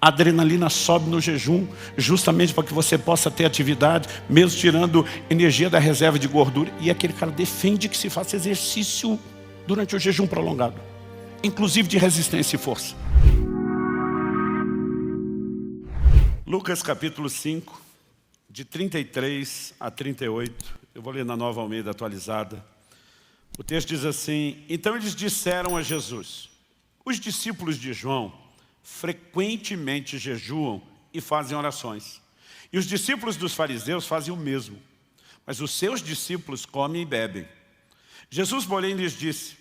A adrenalina sobe no jejum, justamente para que você possa ter atividade, mesmo tirando energia da reserva de gordura. E aquele cara defende que se faça exercício durante o jejum prolongado, inclusive de resistência e força. Lucas capítulo 5, de 33 a 38. Eu vou ler na Nova Almeida atualizada. O texto diz assim: então eles disseram a Jesus: os discípulos de João frequentemente jejuam e fazem orações. E os discípulos dos fariseus fazem o mesmo. Mas os seus discípulos comem e bebem. Jesus, porém, lhes disse: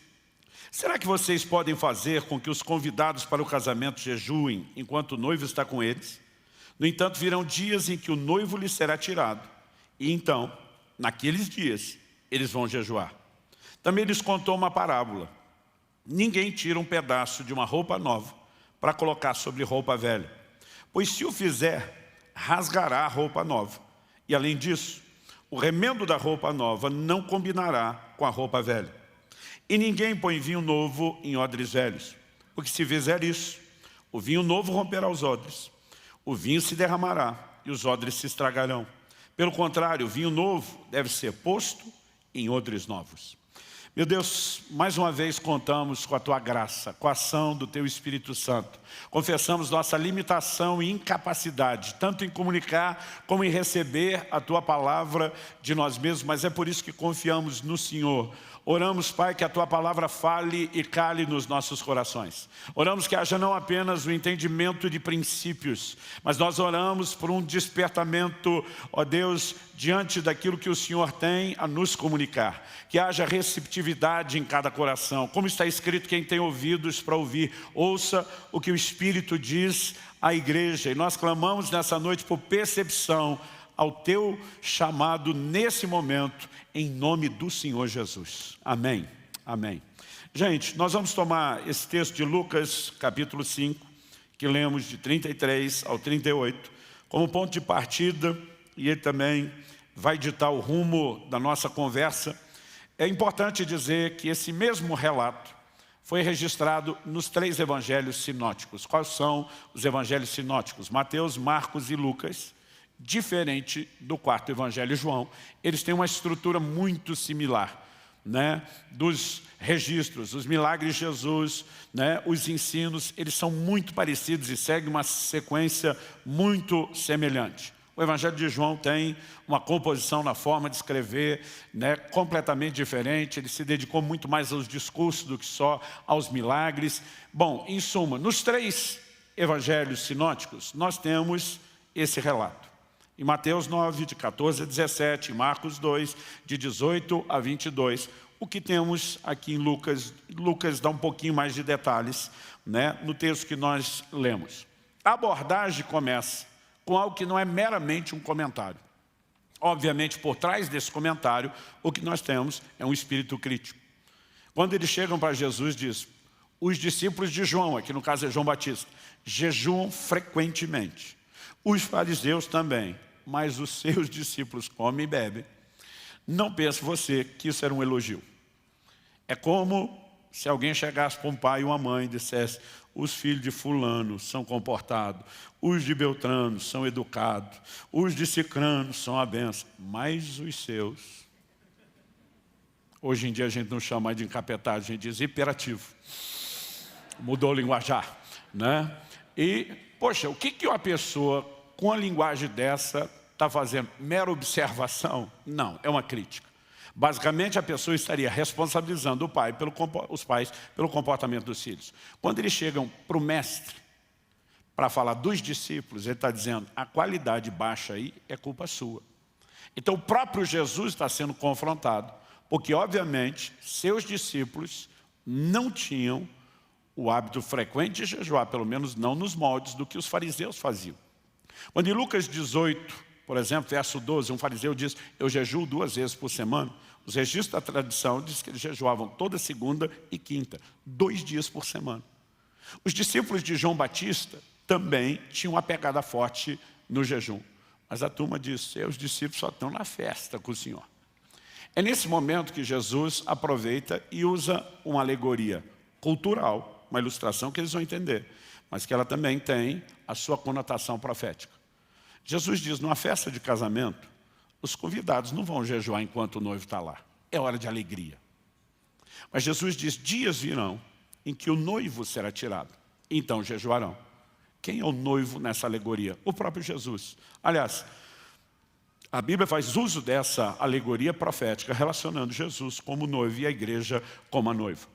será que vocês podem fazer com que os convidados para o casamento jejuem enquanto o noivo está com eles? No entanto, virão dias em que o noivo lhes será tirado. E então, naqueles dias, eles vão jejuar. Também lhes contou uma parábola. Ninguém tira um pedaço de uma roupa nova para colocar sobre roupa velha, pois se o fizer, rasgará a roupa nova. E além disso, o remendo da roupa nova não combinará com a roupa velha. E ninguém põe vinho novo em odres velhos, porque se fizer isso, o vinho novo romperá os odres, o vinho se derramará e os odres se estragarão. Pelo contrário, o vinho novo deve ser posto em odres novos. Meu Deus, mais uma vez contamos com a Tua graça, com a ação do Teu Espírito Santo. Confessamos nossa limitação e incapacidade, tanto em comunicar como em receber a Tua palavra de nós mesmos, mas é por isso que confiamos no Senhor. Oramos, Pai, que a Tua palavra fale e cale nos nossos corações. Oramos que haja não apenas o entendimento de princípios, mas nós oramos por um despertamento, ó Deus, diante daquilo que o Senhor tem a nos comunicar. Que haja receptividade em cada coração. Como está escrito, quem tem ouvidos para ouvir, ouça o que o Espírito diz à igreja. E nós clamamos nessa noite por percepção ao Teu chamado nesse momento, em nome do Senhor Jesus. Amém. Amém. Gente, nós vamos tomar esse texto de Lucas, capítulo 5, que lemos de 33 ao 38, como ponto de partida, e ele também vai ditar o rumo da nossa conversa. É importante dizer que esse mesmo relato foi registrado nos 3 evangelhos sinóticos. Quais são os evangelhos sinóticos? Mateus, Marcos e Lucas. Diferente do 4º evangelho, João, eles têm uma estrutura muito similar, né? Dos registros, os milagres de Jesus, né? Os ensinos, eles são muito parecidos e seguem uma sequência muito semelhante. O evangelho de João tem uma composição na forma de escrever, né, completamente diferente. Ele se dedicou muito mais aos discursos do que só aos milagres. Bom, em suma, nos 3 evangelhos sinóticos, nós temos esse relato. Em Mateus 9, de 14 a 17, em Marcos 2, de 18 a 22. O que temos aqui em Lucas, Lucas dá um pouquinho mais de detalhes, né, no texto que nós lemos. A abordagem começa com algo que não é meramente um comentário. Obviamente, por trás desse comentário, o que nós temos é um espírito crítico. Quando eles chegam para Jesus, diz: os discípulos de João, aqui no caso é João Batista, jejuam frequentemente. Os fariseus também, mas os seus discípulos comem e bebem. Não pense você que isso era um elogio. É como se alguém chegasse para um pai e uma mãe e dissesse: os filhos de fulano são comportados, os de Beltrano são educados, os de Cicrano são a benção, mas os seus... Hoje em dia a gente não chama de encapetado, a gente diz hiperativo. Mudou o linguajar, né? E, poxa, o que uma pessoa com a linguagem dessa está fazendo? Mera observação? Não, é uma crítica. Basicamente, a pessoa estaria responsabilizando os pais pelo comportamento dos filhos. Quando eles chegam para o mestre, para falar dos discípulos, ele está dizendo: a qualidade baixa aí é culpa sua. Então, o próprio Jesus está sendo confrontado, porque, obviamente, seus discípulos não tinham o hábito frequente de jejuar, pelo menos não nos moldes do que os fariseus faziam. Quando em Lucas 18, por exemplo, verso 12, um fariseu diz: eu jejuo 2 vezes por semana. Os registros da tradição dizem que eles jejuavam toda segunda e quinta, 2 dias por semana. Os discípulos de João Batista também tinham uma pegada forte no jejum. Mas a turma diz: seus discípulos só estão na festa com o Senhor. É nesse momento que Jesus aproveita e usa uma alegoria cultural, uma ilustração que eles vão entender, mas que ela também tem a sua conotação profética. Jesus diz, numa festa de casamento, os convidados não vão jejuar enquanto o noivo está lá. É hora de alegria. Mas Jesus diz, dias virão em que o noivo será tirado. Então jejuarão. Quem é o noivo nessa alegoria? O próprio Jesus. Aliás, a Bíblia faz uso dessa alegoria profética, relacionando Jesus como noivo e a igreja como a noiva.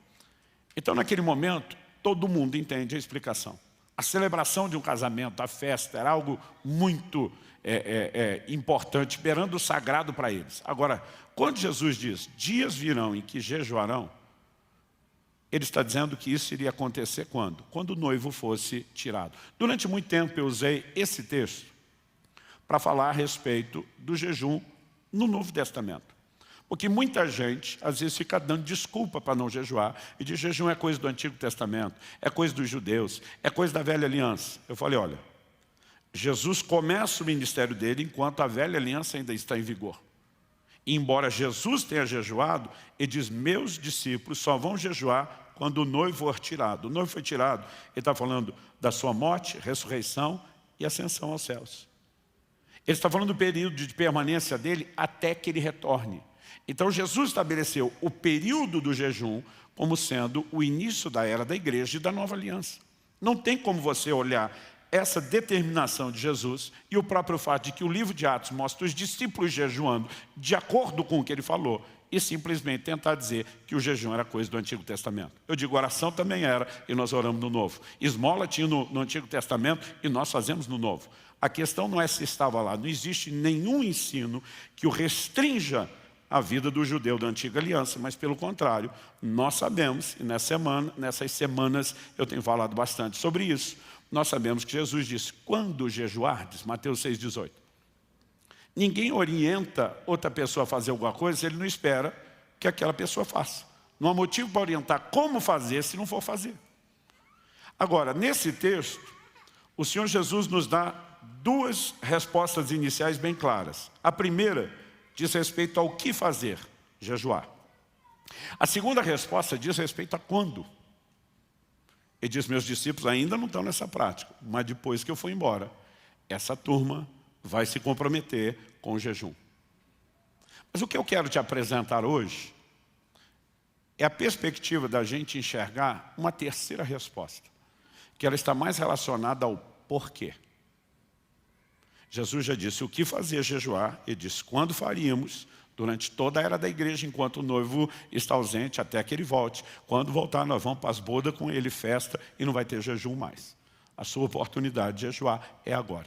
Então, naquele momento, todo mundo entende a explicação. A celebração de um casamento, a festa, era algo muito importante, beirando o sagrado para eles. Agora, quando Jesus diz, dias virão em que jejuarão, ele está dizendo que isso iria acontecer quando? Quando o noivo fosse tirado. Durante muito tempo eu usei esse texto para falar a respeito do jejum no Novo Testamento. Porque muita gente, às vezes, fica dando desculpa para não jejuar, e diz jejum é coisa do Antigo Testamento, é coisa dos judeus, é coisa da Velha Aliança. Eu falei, olha, Jesus começa o ministério dele enquanto a Velha Aliança ainda está em vigor. E embora Jesus tenha jejuado, ele diz, meus discípulos só vão jejuar quando o noivo for tirado. O noivo foi tirado, ele está falando da sua morte, ressurreição e ascensão aos céus. Ele está falando do período de permanência dele até que ele retorne. Então Jesus estabeleceu o período do jejum como sendo o início da era da igreja e da nova aliança. Não tem como você olhar essa determinação de Jesus e o próprio fato de que o livro de Atos mostra os discípulos jejuando de acordo com o que ele falou e simplesmente tentar dizer que o jejum era coisa do Antigo Testamento. Eu digo, oração também era e nós oramos no Novo. Esmola tinha no Antigo Testamento e nós fazemos no Novo. A questão não é se estava lá, não existe nenhum ensino que o restrinja a vida do judeu da Antiga Aliança, mas pelo contrário, nós sabemos, e nessas semanas eu tenho falado bastante sobre isso, nós sabemos que Jesus disse, quando jejuardes, Mateus 6,18, ninguém orienta outra pessoa a fazer alguma coisa se ele não espera que aquela pessoa faça. Não há motivo para orientar como fazer se não for fazer. Agora, nesse texto, o Senhor Jesus nos dá duas respostas iniciais bem claras. A primeira diz respeito ao que fazer, jejuar. A segunda resposta diz respeito a quando. Ele diz, meus discípulos ainda não estão nessa prática, mas depois que eu for embora, essa turma vai se comprometer com o jejum. Mas o que eu quero te apresentar hoje é a perspectiva da gente enxergar uma terceira resposta, que ela está mais relacionada ao porquê. Jesus já disse o que fazer jejuar, ele disse quando faríamos, durante toda a era da igreja, enquanto o noivo está ausente, até que ele volte. Quando voltar, nós vamos para as bodas com ele, festa, e não vai ter jejum mais. A sua oportunidade de jejuar é agora.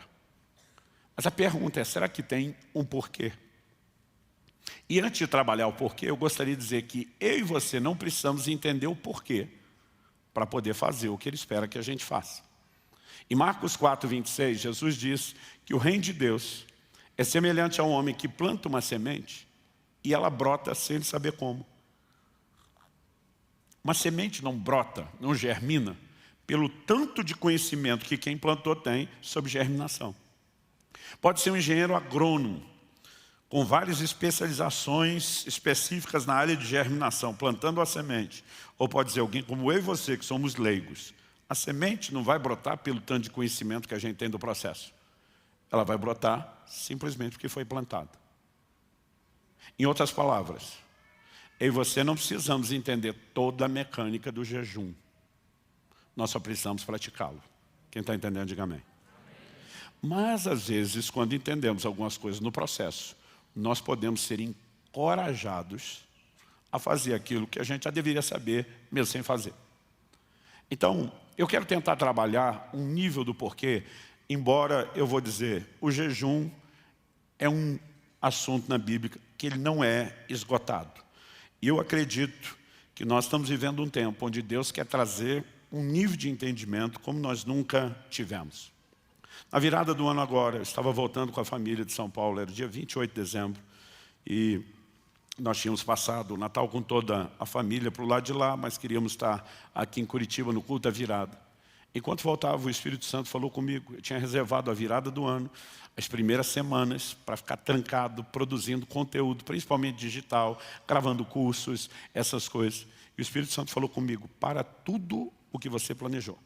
Mas a pergunta é, será que tem um porquê? E antes de trabalhar o porquê, eu gostaria de dizer que eu e você não precisamos entender o porquê para poder fazer o que ele espera que a gente faça. Em Marcos 4:26, Jesus diz que o reino de Deus é semelhante a um homem que planta uma semente e ela brota sem ele saber como. Uma semente não brota, não germina, pelo tanto de conhecimento que quem plantou tem sobre germinação. Pode ser um engenheiro agrônomo, com várias especializações específicas na área de germinação, plantando a semente. Ou pode ser alguém como eu e você, que somos leigos. A semente não vai brotar pelo tanto de conhecimento que a gente tem do processo. Ela vai brotar simplesmente porque foi plantada. Em outras palavras, eu e você não precisamos entender toda a mecânica do jejum. Nós só precisamos praticá-lo. Quem está entendendo, diga amém. Mas, às vezes, quando entendemos algumas coisas no processo, nós podemos ser encorajados a fazer aquilo que a gente já deveria saber, mesmo sem fazer. Então, eu quero tentar trabalhar um nível do porquê, embora eu vou dizer, o jejum é um assunto na Bíblia que ele não é esgotado. E eu acredito que nós estamos vivendo um tempo onde Deus quer trazer um nível de entendimento como nós nunca tivemos. Na virada do ano agora, eu estava voltando com a família de São Paulo, era dia 28 de dezembro, e nós tínhamos passado o Natal com toda a família para o lado de lá, mas queríamos estar aqui em Curitiba no culto da virada. Enquanto voltava, o Espírito Santo falou comigo, eu tinha reservado a virada do ano, as primeiras semanas, para ficar trancado, produzindo conteúdo, principalmente digital, gravando cursos, essas coisas. E o Espírito Santo falou comigo, para tudo o que você planejou.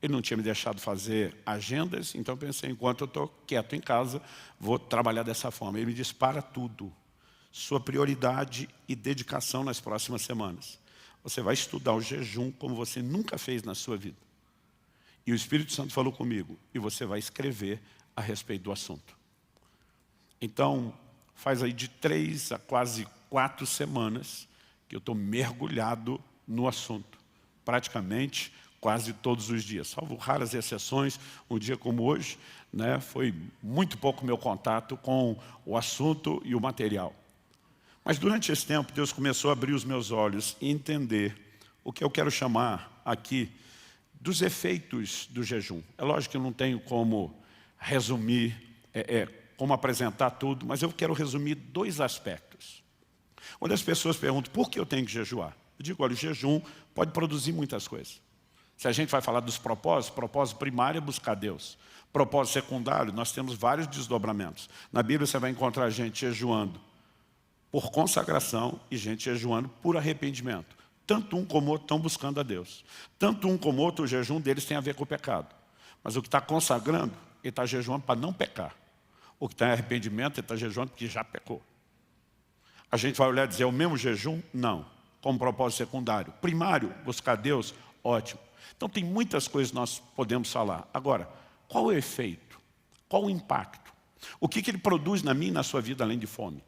Ele não tinha me deixado fazer agendas, então eu pensei, enquanto eu estou quieto em casa, vou trabalhar dessa forma. Ele me disse, para tudo. Sua prioridade e dedicação nas próximas semanas. Você vai estudar o jejum como você nunca fez na sua vida. E o Espírito Santo falou comigo, e você vai escrever a respeito do assunto. Então, faz aí de 3 a quase 4 semanas que eu estou mergulhado no assunto. Praticamente quase todos os dias, salvo raras exceções, um dia como hoje, né, foi muito pouco meu contato com o assunto e o material. Mas durante esse tempo, Deus começou a abrir os meus olhos e entender o que eu quero chamar aqui dos efeitos do jejum. É lógico que eu não tenho como resumir, como apresentar tudo, mas eu quero resumir 2 aspectos. Quando as pessoas perguntam, por que eu tenho que jejuar? Eu digo, olha, o jejum pode produzir muitas coisas. Se a gente vai falar dos propósitos, propósito primário é buscar Deus. Propósito secundário, nós temos vários desdobramentos. Na Bíblia você vai encontrar gente jejuando por consagração e gente jejuando por arrependimento. Tanto um como o outro estão buscando a Deus. Tanto um como o outro, o jejum deles tem a ver com o pecado. Mas o que está consagrando, ele está jejuando para não pecar. O que está em arrependimento, ele está jejuando porque já pecou. A gente vai olhar e dizer, é o mesmo jejum? Não. Como propósito secundário. Primário, buscar Deus, ótimo. Então tem muitas coisas que nós podemos falar. Agora, qual é o efeito? Qual o impacto? O que ele produz na minha e na sua vida além de fome?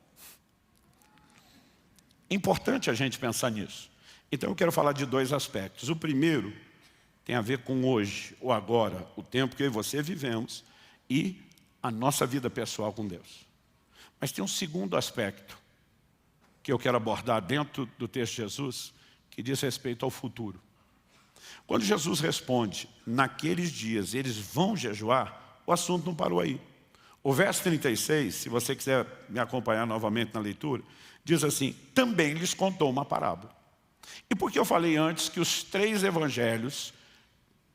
É importante a gente pensar nisso. Então eu quero falar de 2 aspectos. O primeiro tem a ver com hoje, ou agora, o tempo que eu e você vivemos e a nossa vida pessoal com Deus. Mas tem um segundo aspecto que eu quero abordar dentro do texto de Jesus, que diz respeito ao futuro. Quando Jesus responde, naqueles dias eles vão jejuar, o assunto não parou aí. O verso 36, se você quiser me acompanhar novamente na leitura, diz assim, também lhes contou uma parábola. E por que eu falei antes que os 3 evangelhos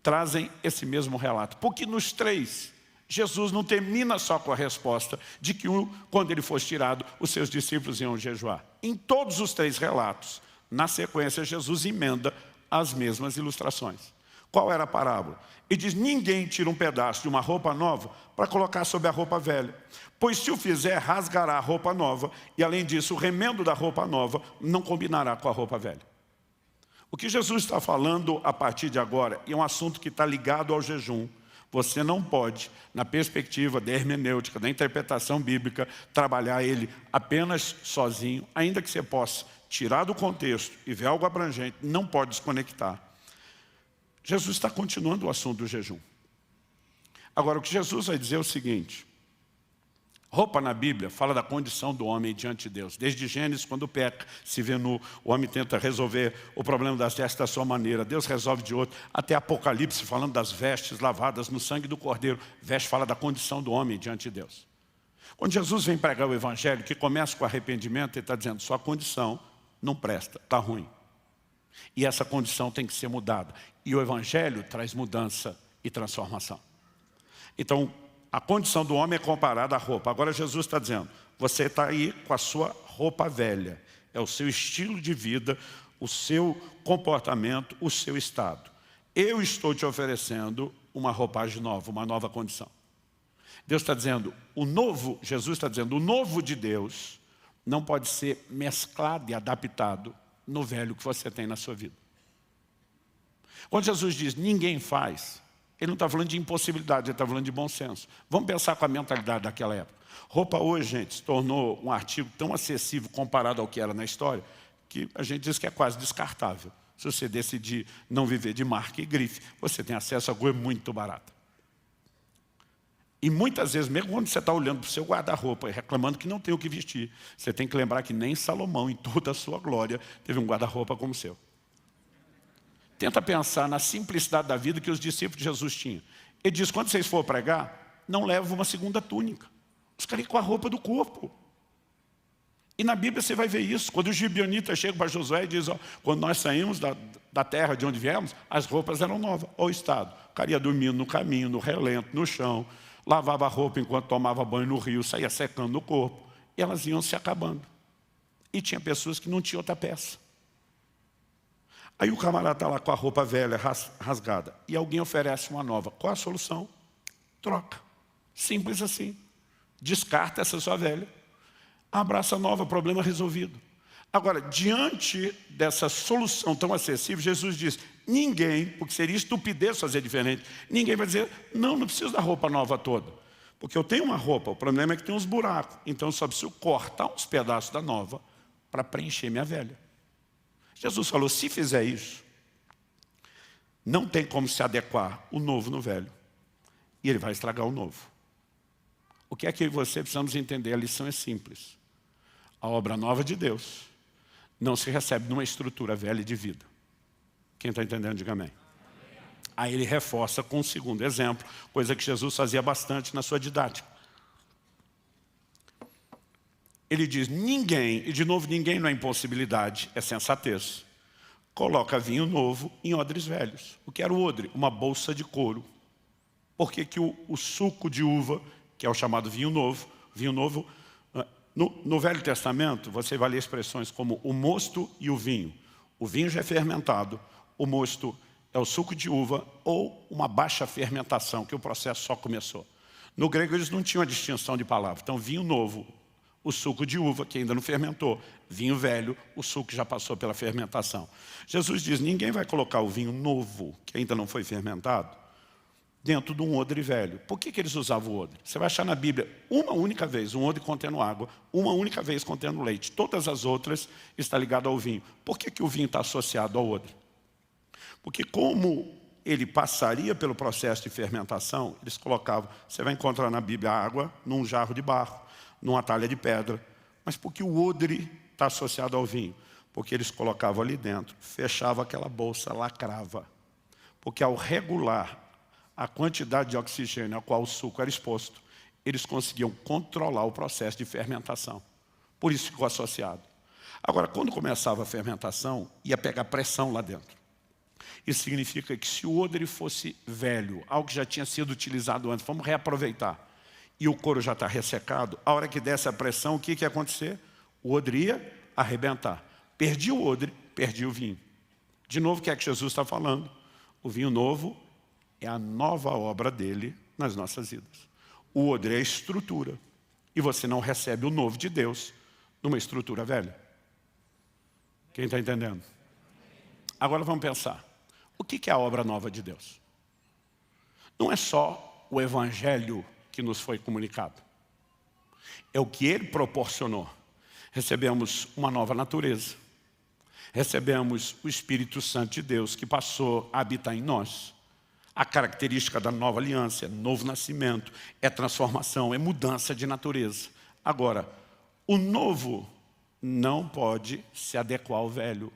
trazem esse mesmo relato? Porque nos 3, Jesus não termina só com a resposta de que quando ele fosse tirado, os seus discípulos iam jejuar. Em todos os 3 relatos, na sequência, Jesus emenda as mesmas ilustrações. Qual era a parábola? Ele diz, ninguém tira um pedaço de uma roupa nova para colocar sobre a roupa velha. Pois se o fizer, rasgará a roupa nova, e além disso, o remendo da roupa nova não combinará com a roupa velha. O que Jesus está falando a partir de agora, e é um assunto que está ligado ao jejum, você não pode, na perspectiva da hermenêutica, da interpretação bíblica, trabalhar ele apenas sozinho, ainda que você possa tirar do contexto e ver algo abrangente, não pode desconectar. Jesus está continuando o assunto do jejum. Agora, o que Jesus vai dizer é o seguinte, roupa na Bíblia fala da condição do homem diante de Deus. Desde Gênesis, quando peca, se vê nu, o homem tenta resolver o problema das vestes da sua maneira, Deus resolve de outro, até Apocalipse, falando das vestes lavadas no sangue do Cordeiro, veste fala da condição do homem diante de Deus. Quando Jesus vem pregar o Evangelho, que começa com arrependimento, ele está dizendo, sua condição não presta, está ruim. E essa condição tem que ser mudada. E o Evangelho traz mudança e transformação. Então, a condição do homem é comparada à roupa. Agora Jesus está dizendo, você está aí com a sua roupa velha. É o seu estilo de vida, o seu comportamento, o seu estado. Eu estou te oferecendo uma roupagem nova, uma nova condição. Deus está dizendo, Jesus está dizendo, o novo de Deus não pode ser mesclado e adaptado no velho que você tem na sua vida. Quando Jesus diz, ninguém faz, ele não está falando de impossibilidade, ele está falando de bom senso. Vamos pensar com a mentalidade daquela época. Roupa hoje, gente, se tornou um artigo tão acessível comparado ao que era na história, que a gente diz que é quase descartável. Se você decidir não viver de marca e grife, você tem acesso a coisa muito barata. E muitas vezes, mesmo quando você está olhando para o seu guarda-roupa e reclamando que não tem o que vestir, você tem que lembrar que nem Salomão, em toda a sua glória, teve um guarda-roupa como o seu. Tenta pensar na simplicidade da vida que os discípulos de Jesus tinham. Ele diz, quando vocês for pregar, não leva uma segunda túnica. Os caras com a roupa do corpo. E na Bíblia você vai ver isso. Quando os gibeonitas chegam para Josué e dizem, ó, quando nós saímos da terra de onde viemos, as roupas eram novas. Olha o estado. O cara ia dormindo no caminho, no relento, no chão, lavava a roupa enquanto tomava banho no rio, saía secando no corpo. E elas iam se acabando. E tinha pessoas que não tinham outra peça. Aí o camarada está lá com a roupa velha, rasgada, e alguém oferece uma nova. Qual a solução? Troca. Simples assim. Descarta essa sua velha, abraça a nova, problema resolvido. Agora, diante dessa solução tão acessível, Jesus diz, ninguém, porque seria estupidez fazer diferente, ninguém vai dizer, não preciso da roupa nova toda. Porque eu tenho uma roupa, o problema é que tem uns buracos, então eu só preciso cortar uns pedaços da nova para preencher minha velha. Jesus falou, se fizer isso, não tem como se adequar o novo no velho. E ele vai estragar o novo. O que é que eu e você precisamos entender? A lição é simples. A obra nova de Deus não se recebe numa estrutura velha de vida. Quem está entendendo, diga amém. Aí ele reforça com um segundo exemplo, coisa que Jesus fazia bastante na sua didática. Ele diz, ninguém, e de novo ninguém não é impossibilidade, é sensatez, coloca vinho novo em odres velhos. O que era o odre? Uma bolsa de couro. Por que que o suco de uva, que é o chamado vinho novo, no Velho Testamento, você vai ler expressões como o mosto e o vinho. O vinho já é fermentado, o mosto é o suco de uva ou uma baixa fermentação, que o processo só começou. No grego eles não tinham a distinção de palavra. Então vinho novo, o suco de uva, que ainda não fermentou. Vinho velho, o suco já passou pela fermentação. Jesus diz, ninguém vai colocar o vinho novo, que ainda não foi fermentado, dentro de um odre velho. Por que eles usavam o odre? Você vai achar na Bíblia uma única vez, um odre contendo água, uma única vez contendo leite. Todas as outras estão ligadas ao vinho. Por que o vinho está associado ao odre? Porque como ele passaria pelo processo de fermentação, eles colocavam, você vai encontrar na Bíblia água num jarro de barro, numa talha de pedra. Mas por que o odre está associado ao vinho? Porque eles colocavam ali dentro, fechavam aquela bolsa, lacrava. Porque ao regular a quantidade de oxigênio a qual o suco era exposto, eles conseguiam controlar o processo de fermentação. Por isso ficou associado. Agora, quando começava a fermentação, ia pegar pressão lá dentro. Isso significa que se o odre fosse velho, algo que já tinha sido utilizado antes, vamos reaproveitar, e o couro já está ressecado, a hora que desse a pressão, o que ia acontecer? O odre ia arrebentar. Perdi o odre, perdi o vinho. De novo, o que é que Jesus está falando? O vinho novo é a nova obra dele nas nossas vidas. O odre é a estrutura. E você não recebe o novo de Deus numa estrutura velha. Quem está entendendo? Agora vamos pensar. O que é a obra nova de Deus? Não é só o evangelho que nos foi comunicado. É o que ele proporcionou. Recebemos uma nova natureza. Recebemos o Espírito Santo de Deus que passou a habitar em nós. A característica da nova aliança é novo nascimento, é transformação, é mudança de natureza. Agora, o novo não pode se adequar ao velho.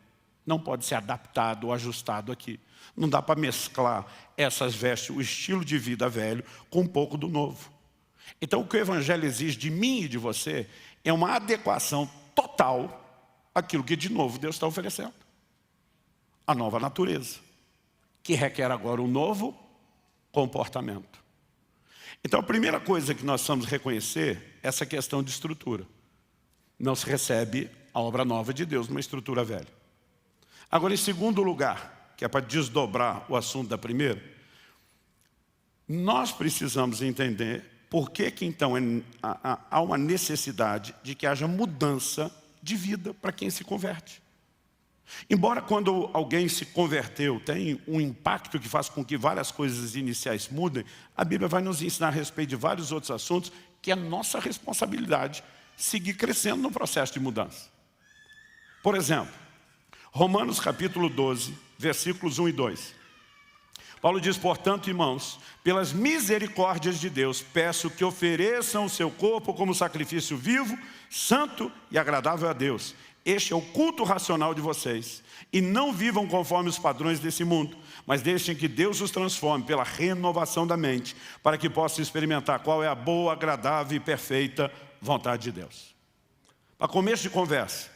Não pode ser adaptado ou ajustado aqui. Não dá para mesclar essas vestes, o estilo de vida velho, com um pouco do novo. Então o que o Evangelho exige de mim e de você é uma adequação total àquilo que de novo Deus está oferecendo. A nova natureza, que requer agora um novo comportamento. Então a primeira coisa que nós precisamos reconhecer é essa questão de estrutura. Não se recebe a obra nova de Deus numa estrutura velha. Agora, em segundo lugar, que é para desdobrar o assunto da primeira, nós precisamos entender por que então há uma necessidade de que haja mudança de vida para quem se converte. Embora quando alguém se converteu tem um impacto que faz com que várias coisas iniciais mudem, a Bíblia vai nos ensinar a respeito de vários outros assuntos que é nossa responsabilidade seguir crescendo no processo de mudança. Por exemplo, Romanos capítulo 12, versículos 1 e 2. Paulo diz, portanto, irmãos, pelas misericórdias de Deus, peço que ofereçam o seu corpo como sacrifício vivo, santo e agradável a Deus. Este é o culto racional de vocês. E não vivam conforme os padrões desse mundo, mas deixem que Deus os transforme pela renovação da mente, para que possam experimentar qual é a boa, agradável e perfeita vontade de Deus. Para começo de conversa,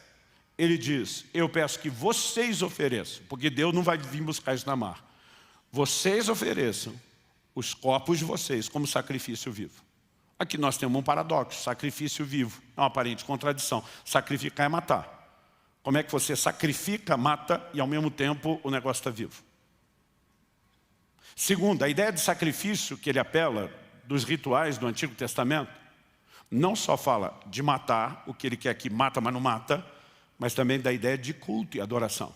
ele diz, eu peço que vocês ofereçam, porque Deus não vai vir buscar isso na mar. Vocês ofereçam os corpos de vocês como sacrifício vivo. Aqui nós temos um paradoxo, sacrifício vivo, é uma aparente contradição. Sacrificar é matar. Como é que você sacrifica, mata e ao mesmo tempo o negócio está vivo. Segundo, a ideia de sacrifício que ele apela dos rituais do Antigo Testamento não só fala de matar, o que ele quer que mata, mas não mata, mas também da ideia de culto e adoração.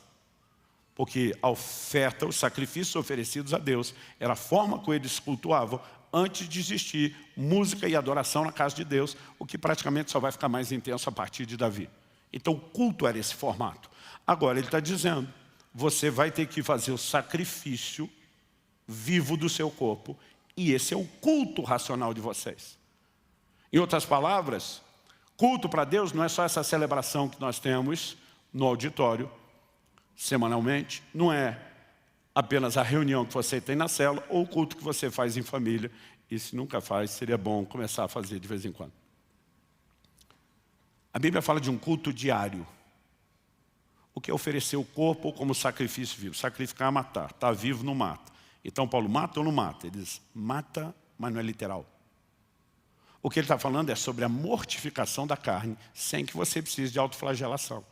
Porque a oferta, os sacrifícios oferecidos a Deus, era a forma como eles cultuavam antes de existir música e adoração na casa de Deus, o que praticamente só vai ficar mais intenso a partir de Davi. Então o culto era esse formato. Agora ele está dizendo, você vai ter que fazer o sacrifício vivo do seu corpo, e esse é o culto racional de vocês. Em outras palavras, culto para Deus não é só essa celebração que nós temos no auditório, semanalmente, não é apenas a reunião que você tem na célula ou o culto que você faz em família. E se nunca faz, seria bom começar a fazer de vez em quando. A Bíblia fala de um culto diário. O que é oferecer o corpo como sacrifício vivo? Sacrificar é matar. Está vivo, não mata. Então Paulo mata ou não mata? Ele diz, mata, mas não é literal. O que ele está falando é sobre a mortificação da carne, sem que você precise de autoflagelação.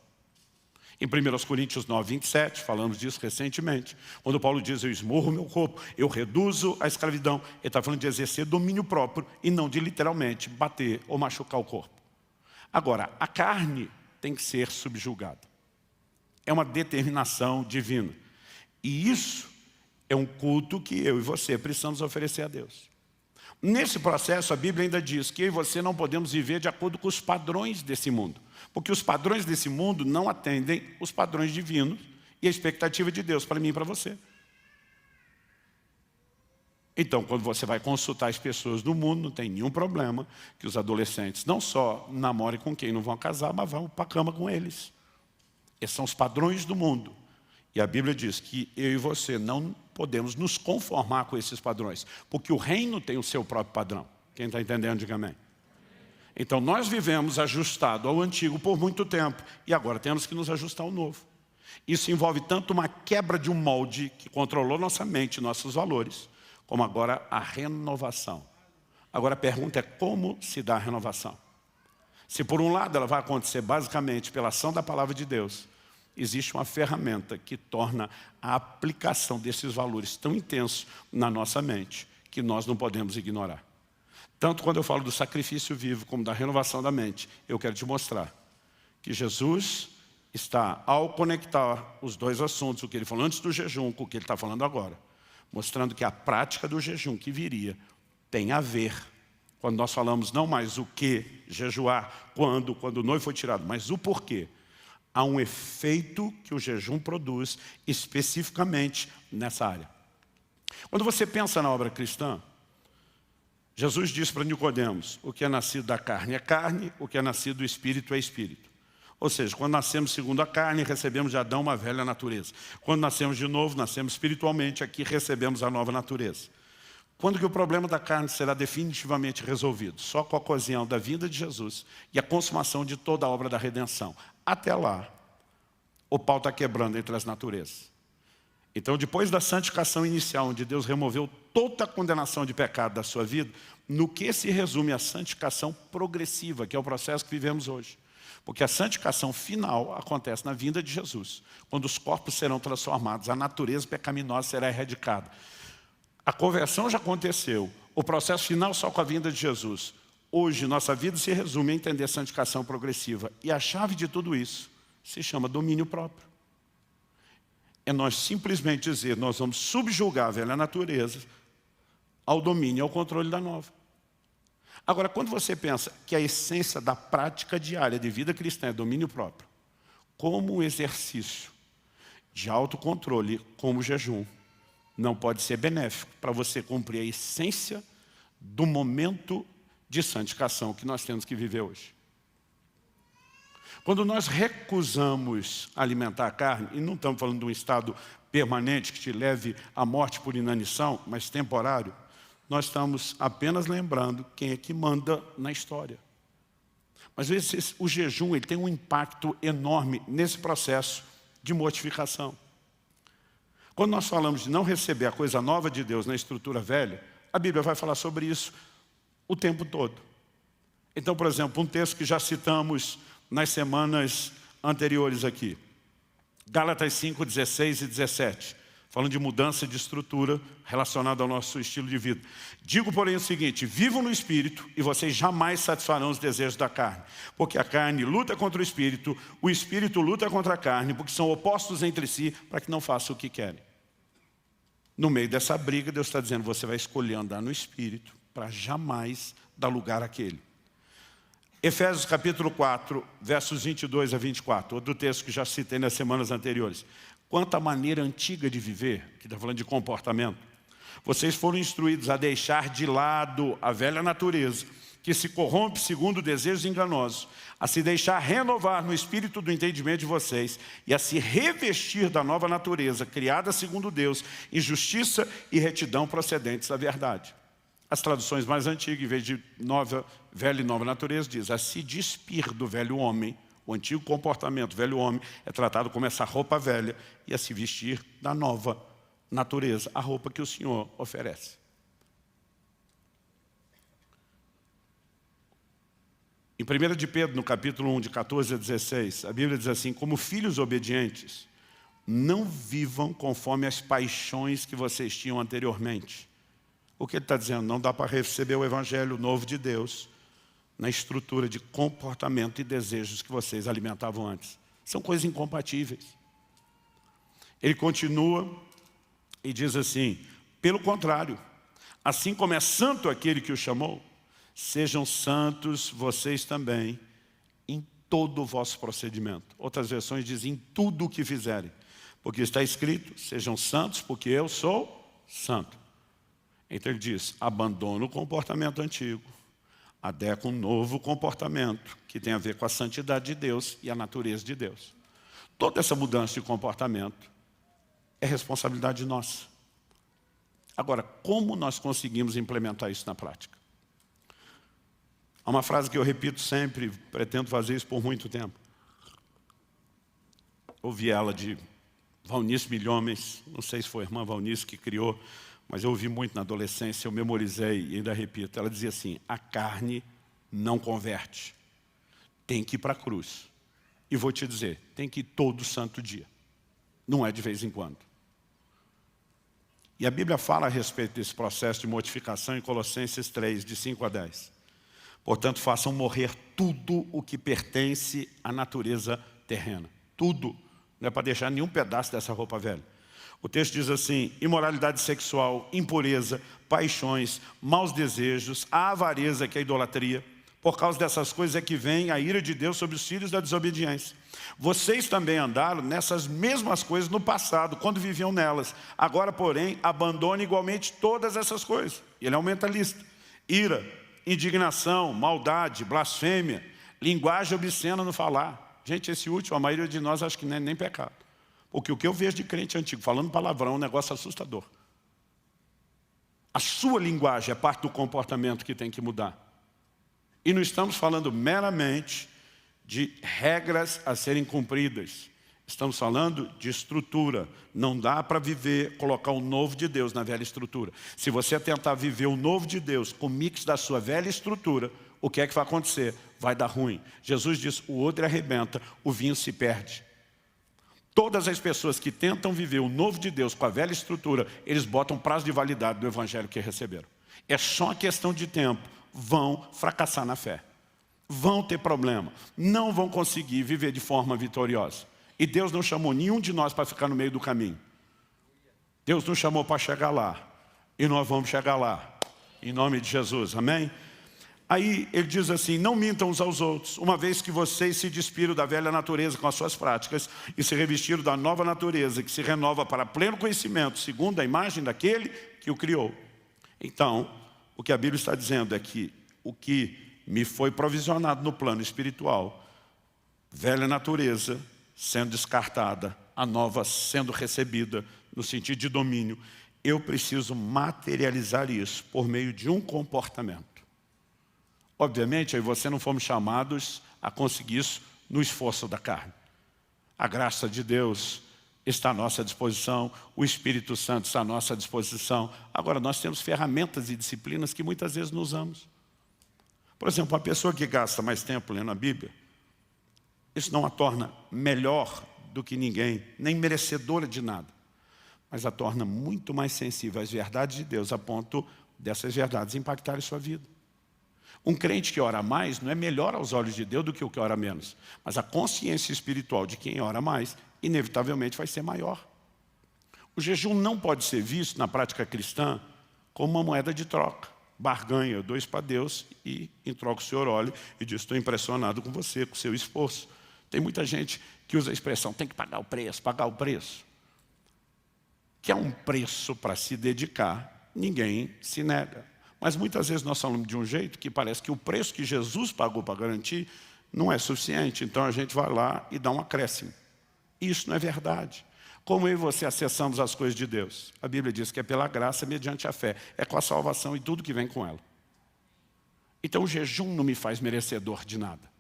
Em 1 Coríntios 9, 27, falamos disso recentemente, quando Paulo diz, eu esmurro o meu corpo, eu reduzo a escravidão, ele está falando de exercer domínio próprio e não de literalmente bater ou machucar o corpo. Agora, a carne tem que ser subjugada. É uma determinação divina. E isso é um culto que eu e você precisamos oferecer a Deus. Nesse processo, a Bíblia ainda diz que eu e você não podemos viver de acordo com os padrões desse mundo. Porque os padrões desse mundo não atendem os padrões divinos e a expectativa de Deus para mim e para você. Então, quando você vai consultar as pessoas do mundo, não tem nenhum problema que os adolescentes não só namorem com quem não vão casar, mas vão para a cama com eles. Esses são os padrões do mundo. E a Bíblia diz que eu e você não podemos nos conformar com esses padrões, porque o reino tem o seu próprio padrão. Quem está entendendo, diga amém. Então nós vivemos ajustado ao antigo por muito tempo, e agora temos que nos ajustar ao novo. Isso envolve tanto uma quebra de um molde que controlou nossa mente, nossos valores, como agora a renovação. Agora a pergunta é como se dá a renovação? Se por um lado ela vai acontecer basicamente pela ação da palavra de Deus, existe uma ferramenta que torna a aplicação desses valores tão intensos na nossa mente que nós não podemos ignorar. Tanto quando eu falo do sacrifício vivo como da renovação da mente, eu quero te mostrar que Jesus está, ao conectar os dois assuntos, o que ele falou antes do jejum com o que ele está falando agora, mostrando que a prática do jejum que viria tem a ver, quando nós falamos não mais o que jejuar, quando o noivo foi tirado, mas o porquê. Há um efeito que o jejum produz especificamente nessa área. Quando você pensa na obra cristã, Jesus disse para Nicodemos, o que é nascido da carne é carne, o que é nascido do Espírito é Espírito. Ou seja, quando nascemos segundo a carne, recebemos de Adão uma velha natureza. Quando nascemos de novo, nascemos espiritualmente, aqui recebemos a nova natureza. Quando que o problema da carne será definitivamente resolvido? Só com a ocasião da vinda de Jesus e a consumação de toda a obra da redenção. Até lá, o pau está quebrando entre as naturezas. Então, depois da santificação inicial, onde Deus removeu toda a condenação de pecado da sua vida, no que se resume a santificação progressiva, que é o processo que vivemos hoje. Porque a santificação final acontece na vinda de Jesus, quando os corpos serão transformados, a natureza pecaminosa será erradicada. A conversão já aconteceu, o processo final só com a vinda de Jesus. Hoje, nossa vida se resume a entender a santificação progressiva. E a chave de tudo isso se chama domínio próprio. É nós simplesmente dizer, nós vamos subjugar a velha natureza ao domínio e ao controle da nova. Agora, quando você pensa que a essência da prática diária de vida cristã é domínio próprio, como o exercício de autocontrole, como o jejum, não pode ser benéfico para você cumprir a essência do momento de santificação que nós temos que viver hoje. Quando nós recusamos alimentar a carne, e não estamos falando de um estado permanente que te leve à morte por inanição, mas temporário, nós estamos apenas lembrando quem é que manda na história. Mas o jejum ele tem um impacto enorme nesse processo de mortificação. Quando nós falamos de não receber a coisa nova de Deus na estrutura velha, a Bíblia vai falar sobre isso o tempo todo. Então, por exemplo, um texto que já citamos nas semanas anteriores aqui. Gálatas 5, 16 e 17. Falando de mudança de estrutura relacionada ao nosso estilo de vida. Digo, porém, o seguinte: vivam no Espírito e vocês jamais satisfarão os desejos da carne. Porque a carne luta contra o Espírito luta contra a carne, porque são opostos entre si, para que não façam o que querem. No meio dessa briga, Deus está dizendo: você vai escolher andar no Espírito, para jamais dar lugar àquele. Efésios capítulo 4, versos 22 a 24, outro texto que já citei nas semanas anteriores. Quanto à maneira antiga de viver, que está falando de comportamento, vocês foram instruídos a deixar de lado a velha natureza, que se corrompe segundo desejos enganosos, a se deixar renovar no espírito do entendimento de vocês e a se revestir da nova natureza, criada segundo Deus, em justiça e retidão procedentes da verdade. As traduções mais antigas, em vez de velha e nova natureza, diz a se despir do velho homem. O antigo comportamento, o velho homem, é tratado como essa roupa velha e a se vestir da nova natureza, a roupa que o Senhor oferece. Em 1 de Pedro, no capítulo 1, de 14 a 16, a Bíblia diz assim: como filhos obedientes, não vivam conforme as paixões que vocês tinham anteriormente. O que ele está dizendo? Não dá para receber o Evangelho novo de Deus na estrutura de comportamento e desejos que vocês alimentavam antes. São coisas incompatíveis. Ele continua e diz assim: pelo contrário, assim como é santo aquele que o chamou, sejam santos vocês também em todo o vosso procedimento. Outras versões dizem em tudo o que fizerem. Porque está escrito: sejam santos porque eu sou santo. Então ele diz: abandona o comportamento antigo, adequa um novo comportamento que tem a ver com a santidade de Deus e a natureza de Deus. Toda essa mudança de comportamento é responsabilidade nossa. Agora, como nós conseguimos implementar isso na prática? Há uma frase que eu repito sempre, pretendo fazer isso por muito tempo. Ouvi ela de Valnice Milhomens, não sei se foi a irmã Valnice que criou, mas eu ouvi muito na adolescência, eu memorizei e ainda repito. Ela dizia assim: a carne não converte, tem que ir para a cruz. E vou te dizer, tem que ir todo santo dia, não é de vez em quando. E a Bíblia fala a respeito desse processo de mortificação em Colossenses 3, de 5 a 10. Portanto, façam morrer tudo o que pertence à natureza terrena. Tudo. Não é para deixar nenhum pedaço dessa roupa velha. O texto diz assim: imoralidade sexual, impureza, paixões, maus desejos, a avareza, que é a idolatria. Por causa dessas coisas é que vem a ira de Deus sobre os filhos da desobediência. Vocês também andaram nessas mesmas coisas no passado, quando viviam nelas. Agora, porém, abandone igualmente todas essas coisas. E ele aumenta a lista: ira, indignação, maldade, blasfêmia, linguagem obscena no falar. Gente, esse último, a maioria de nós acha que não é nem pecado. Porque o que eu vejo de crente antigo falando palavrão é um negócio assustador. A sua linguagem é parte do comportamento que tem que mudar. E não estamos falando meramente de regras a serem cumpridas. Estamos falando de estrutura. Não dá para viver, colocar o novo de Deus na velha estrutura. Se você tentar viver o novo de Deus com o mix da sua velha estrutura, o que é que vai acontecer? Vai dar ruim. Jesus diz: o odre arrebenta, o vinho se perde. Todas as pessoas que tentam viver o novo de Deus com a velha estrutura, eles botam prazo de validade do Evangelho que receberam. É só uma questão de tempo. Vão fracassar na fé. Vão ter problema. Não vão conseguir viver de forma vitoriosa. E Deus não chamou nenhum de nós para ficar no meio do caminho. Deus nos chamou para chegar lá. E nós vamos chegar lá. Em nome de Jesus. Amém? Aí ele diz assim: não mintam uns aos outros, uma vez que vocês se despiram da velha natureza com as suas práticas e se revestiram da nova natureza, que se renova para pleno conhecimento, segundo a imagem daquele que o criou. Então, o que a Bíblia está dizendo é que o que me foi provisionado no plano espiritual, velha natureza sendo descartada, a nova sendo recebida no sentido de domínio, eu preciso materializar isso por meio de um comportamento. Obviamente, aí você não fomos chamados a conseguir isso no esforço da carne. A graça de Deus está à nossa disposição, o Espírito Santo está à nossa disposição. Agora, nós temos ferramentas e disciplinas que muitas vezes não usamos. Por exemplo, uma pessoa que gasta mais tempo lendo a Bíblia, Isso não a torna melhor do que ninguém, nem merecedora de nada, mas a torna muito mais sensível às verdades de Deus, a ponto dessas verdades impactarem sua vida. Um crente que ora mais não é melhor aos olhos de Deus do que o que ora menos, mas a consciência espiritual de quem ora mais, inevitavelmente vai ser maior. O jejum não pode ser visto na prática cristã como uma moeda de troca. Barganha, eu dou isso para Deus e em troca o Senhor olha e diz, estou impressionado com você, com o seu esforço. Tem muita gente que usa a expressão, tem que pagar o preço, pagar o preço. Que é um preço para se dedicar, ninguém se nega. Mas muitas vezes nós falamos de um jeito que parece que o preço que Jesus pagou para garantir não é suficiente. Então a gente vai lá e dá um acréscimo. Isso não é verdade. Como eu e você acessamos as coisas de Deus? A Bíblia diz que é pela graça, mediante a fé. É com a salvação e tudo que vem com ela. Então o jejum não me faz merecedor de nada.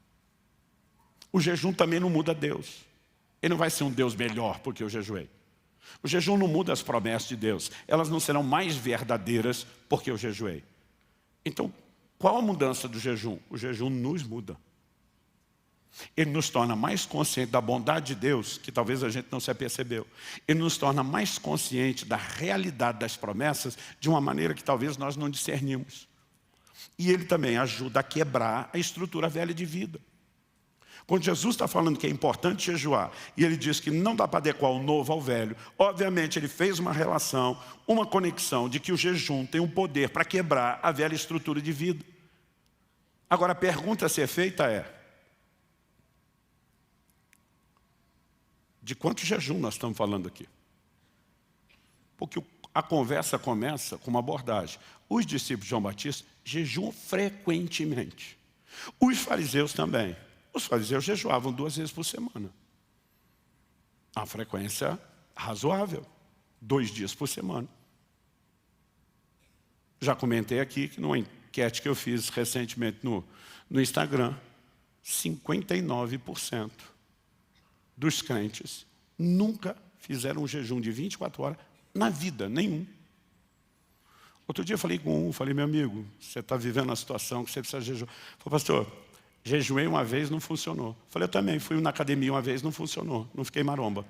O jejum também não muda Deus. Ele não vai ser um Deus melhor porque eu jejuei. O jejum não muda as promessas de Deus. Elas não serão mais verdadeiras porque eu jejuei. Então, qual a mudança do jejum? O jejum nos muda. Ele nos torna mais conscientes da bondade de Deus, que talvez a gente não se apercebeu. Ele nos torna mais conscientes da realidade das promessas de uma maneira que talvez nós não discernimos. E ele também ajuda a quebrar a estrutura velha de vida. Quando Jesus está falando que é importante jejuar, e ele diz que não dá para adequar o novo ao velho, obviamente ele fez uma relação, uma conexão de que o jejum tem um poder para quebrar a velha estrutura de vida. Agora a pergunta a ser feita é, de quanto jejum nós estamos falando aqui? Porque a conversa começa com uma abordagem. Os discípulos de João Batista jejuam frequentemente. Os fariseus também. Os fariseus jejuavam 2 vezes por semana. A frequência razoável. 2 dias por semana. Já comentei aqui que numa enquete que eu fiz recentemente no Instagram, 59% dos crentes nunca fizeram um jejum de 24 horas na vida, nenhum. Outro dia eu falei com falei, meu amigo, você está vivendo uma situação que você precisa jejuar. Falei, pastor, jejuei uma vez, não funcionou. Falei, eu também, fui na academia uma vez, não funcionou, não fiquei maromba.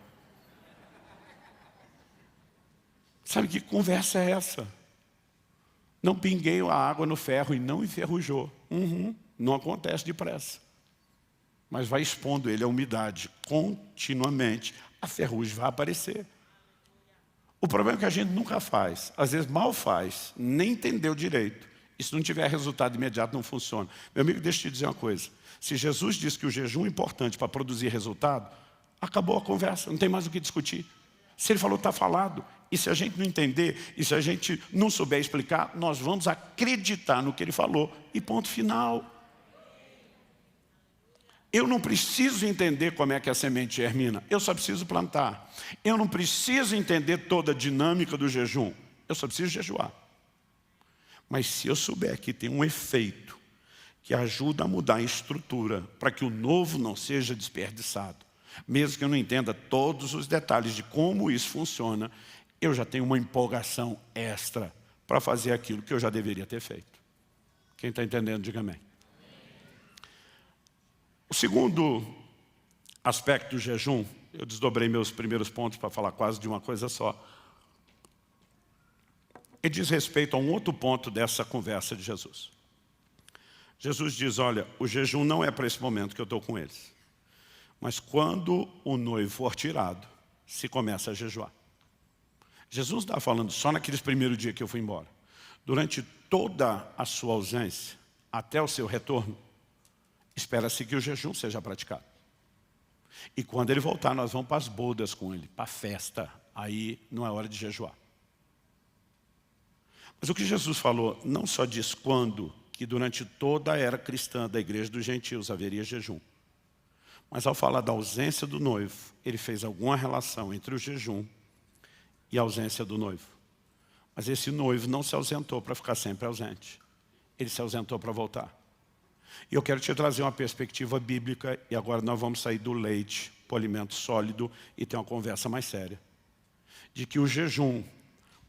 Sabe que conversa é essa? Não pinguei a água no ferro e não enferrujou. Não acontece depressa. Mas vai expondo ele à umidade continuamente, a ferrugem vai aparecer. O problema é que a gente nunca faz, às vezes mal faz, nem entendeu direito. E se não tiver resultado imediato, não funciona. Meu amigo, deixa eu te dizer uma coisa. Se Jesus disse que o jejum é importante para produzir resultado, acabou a conversa, não tem mais o que discutir. Se ele falou, está falado. E se a gente não entender, e se a gente não souber explicar, nós vamos acreditar no que ele falou. E ponto final. Eu não preciso entender como é que a semente germina, eu só preciso plantar. Eu não preciso entender toda a dinâmica do jejum, eu só preciso jejuar. Mas se eu souber que tem um efeito que ajuda a mudar a estrutura para que o novo não seja desperdiçado, mesmo que eu não entenda todos os detalhes de como isso funciona, eu já tenho uma empolgação extra para fazer aquilo que eu já deveria ter feito. Quem está entendendo, diga amém. O segundo aspecto do jejum, eu desdobrei meus primeiros pontos para falar quase de uma coisa só. Ele diz respeito a um outro ponto dessa conversa de Jesus. Jesus diz, olha, o jejum não é para esse momento que eu estou com eles. Mas quando o noivo for tirado, se começa a jejuar. Jesus não está falando só naqueles primeiros dias que eu fui embora. Durante toda a sua ausência, até o seu retorno, espera-se que o jejum seja praticado. E quando ele voltar, nós vamos para as bodas com ele, para a festa. Aí não é hora de jejuar. Mas o que Jesus falou não só diz quando, que durante toda a era cristã da igreja dos gentios haveria jejum. Mas ao falar da ausência do noivo, ele fez alguma relação entre o jejum e a ausência do noivo. Mas esse noivo não se ausentou para ficar sempre ausente. Ele se ausentou para voltar. E eu quero te trazer uma perspectiva bíblica, e agora nós vamos sair do leite para o alimento sólido e ter uma conversa mais séria. De que o jejum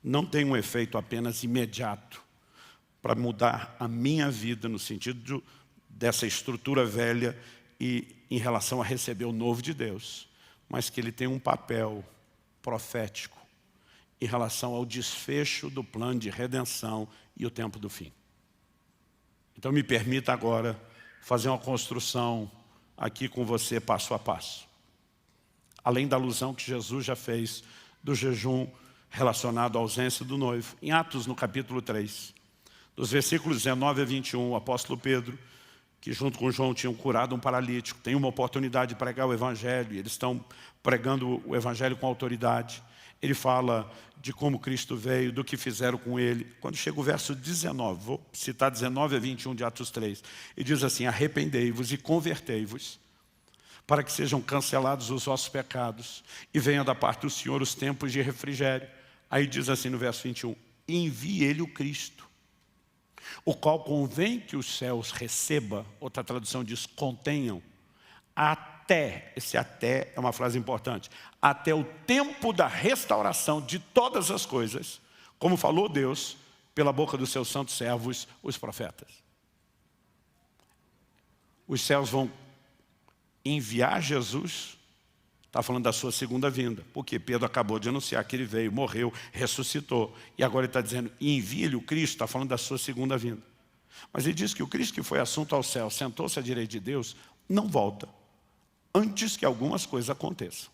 não tem um efeito apenas imediato para mudar a minha vida no sentido dessa estrutura velha e em relação a receber o novo de Deus, mas que ele tem um papel profético em relação ao desfecho do plano de redenção e o tempo do fim. Então me permita agora fazer uma construção aqui com você passo a passo. Além da alusão que Jesus já fez do jejum relacionado à ausência do noivo. Em Atos, no capítulo 3, dos versículos 19 a 21, o apóstolo Pedro, que junto com João tinham curado um paralítico, tem uma oportunidade de pregar o evangelho, e eles estão pregando o evangelho com autoridade. Ele fala de como Cristo veio, do que fizeram com ele. Quando chega o verso 19, vou citar 19 a 21 de Atos 3, ele diz assim: arrependei-vos e convertei-vos, para que sejam cancelados os vossos pecados, e venha da parte do Senhor os tempos de refrigério. Aí diz assim no verso 21, envie ele o Cristo, o qual convém que os céus receba, outra tradução diz contenham, até, esse até é uma frase importante, até o tempo da restauração de todas as coisas, como falou Deus pela boca dos seus santos servos, os profetas. Os céus vão enviar Jesus, está falando da sua segunda vinda, porque Pedro acabou de anunciar que ele veio, morreu, ressuscitou, e agora ele está dizendo, envie-lhe o Cristo, está falando da sua segunda vinda. Mas ele diz que o Cristo que foi assunto ao céu, sentou-se à direita de Deus, não volta, antes que algumas coisas aconteçam.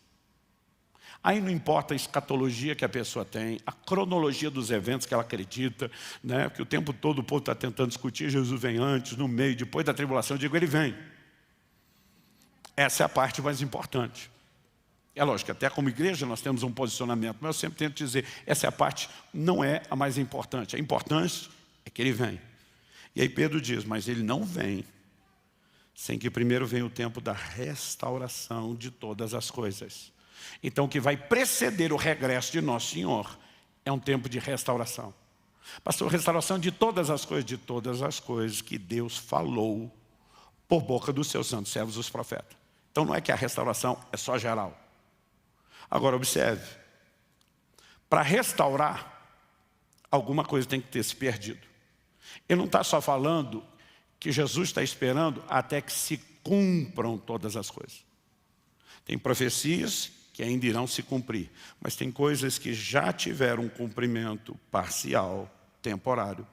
Aí não importa a escatologia que a pessoa tem, a cronologia dos eventos que ela acredita, né? Que o tempo todo o povo está tentando discutir, Jesus vem antes, no meio, depois da tribulação, eu digo, ele vem. Essa é a parte mais importante. É lógico, até como igreja nós temos um posicionamento, mas eu sempre tento dizer, essa é a parte, não é a mais importante. A importante é que ele vem. E aí Pedro diz, mas ele não vem sem que primeiro venha o tempo da restauração de todas as coisas. Então o que vai preceder o regresso de Nosso Senhor é um tempo de restauração. Pastor, restauração de todas as coisas que Deus falou por boca dos seus santos servos, os profetas. Então não é que a restauração é só geral. Agora observe, para restaurar, alguma coisa tem que ter se perdido. Ele não está só falando que Jesus está esperando até que se cumpram todas as coisas. Tem profecias que ainda irão se cumprir, mas tem coisas que já tiveram um cumprimento parcial, temporário,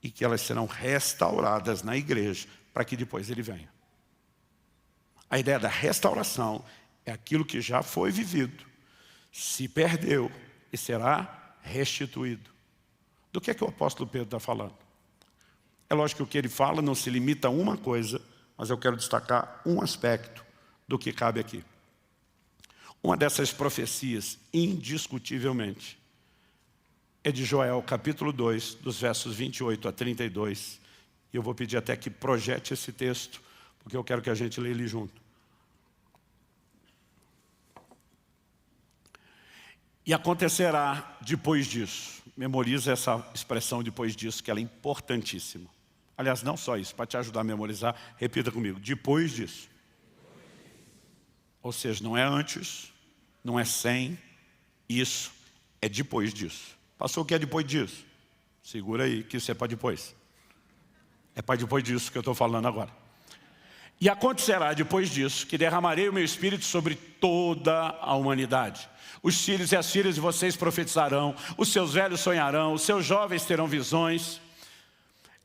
e que elas serão restauradas na igreja para que depois ele venha. A ideia da restauração é aquilo que já foi vivido, se perdeu e será restituído. Do que é que o apóstolo Pedro está falando? É lógico que o que ele fala não se limita a uma coisa, mas eu quero destacar um aspecto do que cabe aqui. Uma dessas profecias, indiscutivelmente, é de Joel, capítulo 2, dos versos 28 a 32. E eu vou pedir até que projete esse texto, porque eu quero que a gente leia ele junto. E acontecerá depois disso. Memoriza essa expressão depois disso, que ela é importantíssima. Aliás, não só isso, para te ajudar a memorizar, repita comigo, depois disso. Ou seja, não é antes, não é sem, isso é depois disso. Passou o que é depois disso? Segura aí, que isso é para depois. É para depois disso que eu estou falando agora. E acontecerá depois disso, que derramarei o meu Espírito sobre toda a humanidade. Os filhos e as filhas de vocês profetizarão, os seus velhos sonharão, os seus jovens terão visões.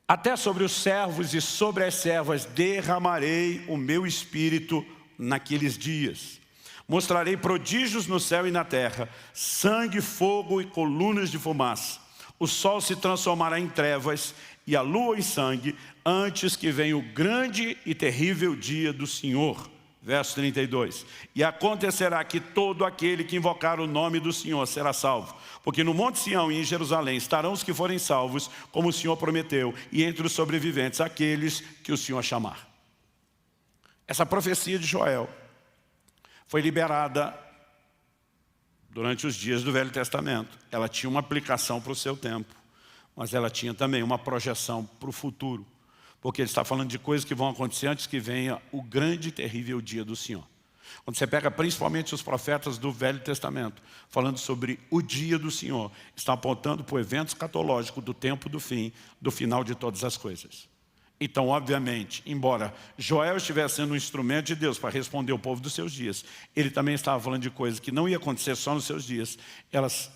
Até sobre os servos e sobre as servas derramarei o meu Espírito naqueles dias. Mostrarei prodígios no céu e na terra, sangue, fogo e colunas de fumaça. O sol se transformará em trevas e a lua em sangue, antes que venha o grande e terrível dia do Senhor. Verso 32. E acontecerá que todo aquele que invocar o nome do Senhor será salvo. Porque no Monte Sião e em Jerusalém estarão os que forem salvos, como o Senhor prometeu, e entre os sobreviventes aqueles que o Senhor chamar. Essa profecia de Joel foi liberada durante os dias do Velho Testamento. Ela tinha uma aplicação para o seu tempo, mas ela tinha também uma projeção para o futuro. Porque ele está falando de coisas que vão acontecer antes que venha o grande e terrível dia do Senhor. Quando você pega principalmente os profetas do Velho Testamento, falando sobre o dia do Senhor, está apontando para o evento escatológico do tempo do fim, do final de todas as coisas. Então, obviamente, embora Joel estivesse sendo um instrumento de Deus para responder ao povo dos seus dias, ele também estava falando de coisas que não ia acontecer só nos seus dias, elas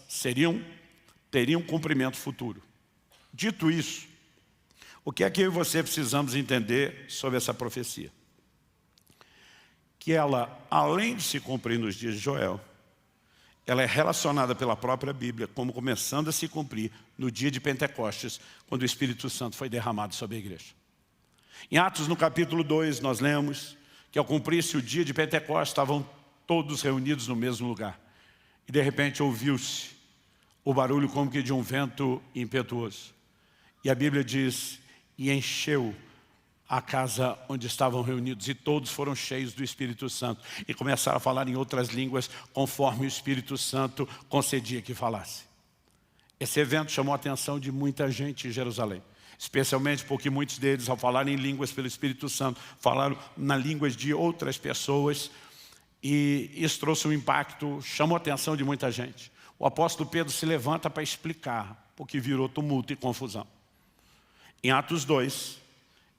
teriam cumprimento futuro. Dito isso, o que é que eu e você precisamos entender sobre essa profecia? Que ela, além de se cumprir nos dias de Joel, ela é relacionada pela própria Bíblia como começando a se cumprir no dia de Pentecostes, quando o Espírito Santo foi derramado sobre a igreja. Em Atos, no capítulo 2, nós lemos que ao cumprir-se o dia de Pentecostes, estavam todos reunidos no mesmo lugar. E de repente ouviu-se o barulho como que de um vento impetuoso. E a Bíblia diz, e encheu a casa onde estavam reunidos, e todos foram cheios do Espírito Santo, e começaram a falar em outras línguas, conforme o Espírito Santo concedia que falasse. Esse evento chamou a atenção de muita gente em Jerusalém, especialmente porque muitos deles, ao falarem em línguas pelo Espírito Santo, falaram na línguas de outras pessoas, e isso trouxe um impacto, chamou a atenção de muita gente. O apóstolo Pedro se levanta para explicar, porque virou tumulto e confusão. Em Atos 2,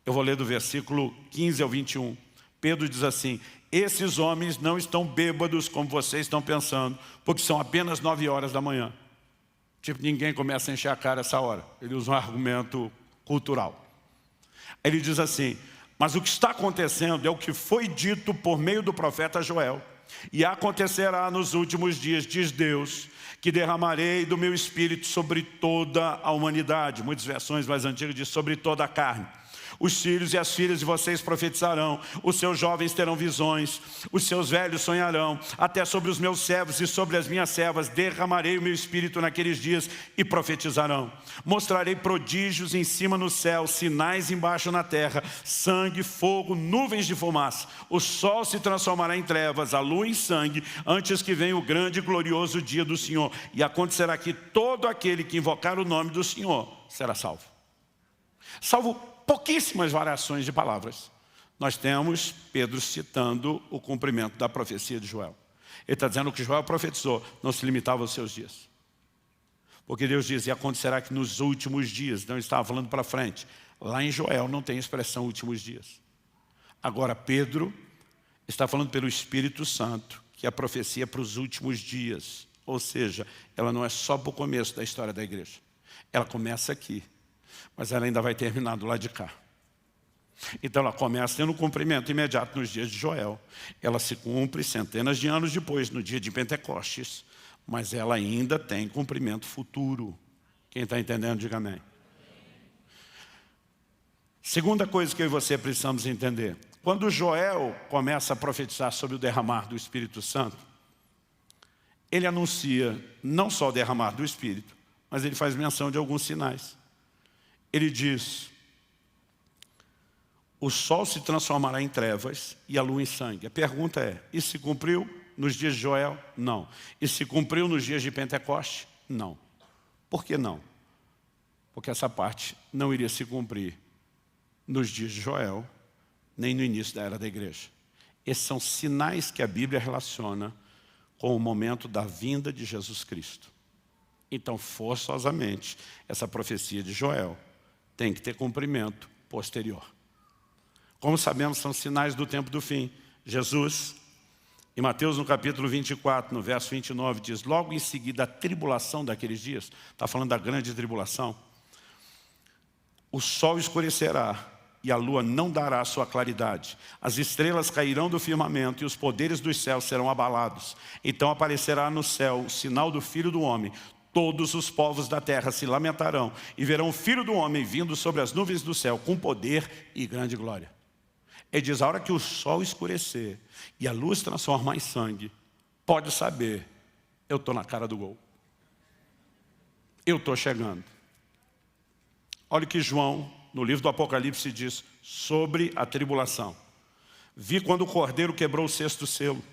eu vou ler do versículo 15 ao 21. Pedro diz assim, esses homens não estão bêbados como vocês estão pensando, porque são apenas 9 horas da manhã. Tipo, ninguém começa a encher a cara essa hora. Ele usa um argumento cultural. Ele diz assim, mas o que está acontecendo é o que foi dito por meio do profeta Joel. E acontecerá nos últimos dias, diz Deus, que derramarei do meu Espírito sobre toda a humanidade. Muitas versões mais antigas dizem sobre toda a carne. Os filhos e as filhas de vocês profetizarão, os seus jovens terão visões, os seus velhos sonharão, até sobre os meus servos e sobre as minhas servas derramarei o meu Espírito naqueles dias e profetizarão. Mostrarei prodígios em cima no céu, sinais embaixo na terra, sangue, fogo, nuvens de fumaça. O sol se transformará em trevas, a lua em sangue, antes que venha o grande e glorioso dia do Senhor. E acontecerá que todo aquele que invocar o nome do Senhor será salvo. Salvo pouquíssimas variações de palavras. Nós temos Pedro citando o cumprimento da profecia de Joel. Ele está dizendo que Joel profetizou, não se limitava aos seus dias. Porque Deus diz, e acontecerá que nos últimos dias, não estava falando para frente. Lá em Joel não tem expressão últimos dias. Agora Pedro está falando pelo Espírito Santo, que a profecia é para os últimos dias. Ou seja, ela não é só para o começo da história da igreja. Ela começa aqui. Mas ela ainda vai terminar do lado de cá. Então ela começa tendo um cumprimento imediato nos dias de Joel. Ela se cumpre centenas de anos depois, no dia de Pentecostes. Mas ela ainda tem cumprimento futuro. Quem está entendendo, diga amém. Segunda coisa que eu e você precisamos entender. Quando Joel começa a profetizar sobre o derramar do Espírito Santo, ele anuncia não só o derramar do Espírito, mas ele faz menção de alguns sinais. Ele diz, o sol se transformará em trevas e a lua em sangue. A pergunta é, isso se cumpriu nos dias de Joel? Não. Isso se cumpriu nos dias de Pentecoste? Não. Por que não? Porque essa parte não iria se cumprir nos dias de Joel, nem no início da era da igreja. Esses são sinais que a Bíblia relaciona com o momento da vinda de Jesus Cristo. Então, forçosamente, essa profecia de Joel tem que ter cumprimento posterior. Como sabemos, são sinais do tempo do fim. Jesus, em Mateus no capítulo 24, no verso 29, diz, logo em seguida a tribulação daqueles dias, está falando da grande tribulação, o sol escurecerá e a lua não dará sua claridade. As estrelas cairão do firmamento e os poderes dos céus serão abalados. Então aparecerá no céu o sinal do Filho do Homem. Todos os povos da terra se lamentarão e verão o Filho do Homem vindo sobre as nuvens do céu com poder e grande glória. Ele diz, a hora que o sol escurecer e a luz transformar em sangue, pode saber, eu estou na cara do gol. Eu estou chegando. Olha o que João, no livro do Apocalipse, diz sobre a tribulação. Vi quando o cordeiro quebrou o sexto selo.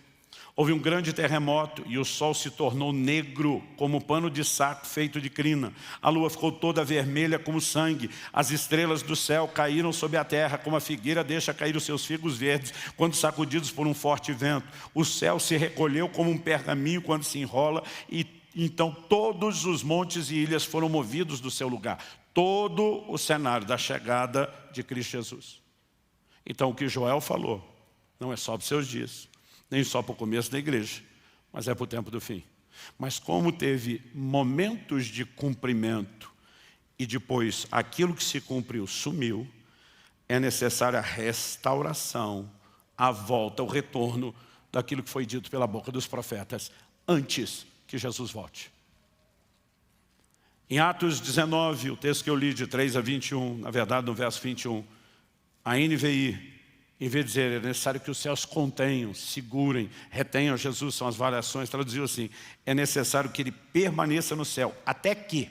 Houve um grande terremoto e o sol se tornou negro como pano de saco feito de crina. A lua ficou toda vermelha como sangue. As estrelas do céu caíram sobre a terra como a figueira deixa cair os seus figos verdes quando sacudidos por um forte vento. O céu se recolheu como um pergaminho quando se enrola e então todos os montes e ilhas foram movidos do seu lugar. todo o cenário da chegada de Cristo Jesus. Então o que Joel falou não é só para os seus dias, nem só para o começo da igreja, mas é para o tempo do fim. Mas como teve momentos de cumprimento e depois aquilo que se cumpriu sumiu, é necessária a restauração, a volta, o retorno daquilo que foi dito pela boca dos profetas antes que Jesus volte. Em Atos 19, o texto que eu li de 3 a 21, na verdade no verso 21, a NVI, em vez de dizer é necessário que os céus contenham, segurem, retenham Jesus, são as variações, traduziu assim, é necessário que ele permaneça no céu, até que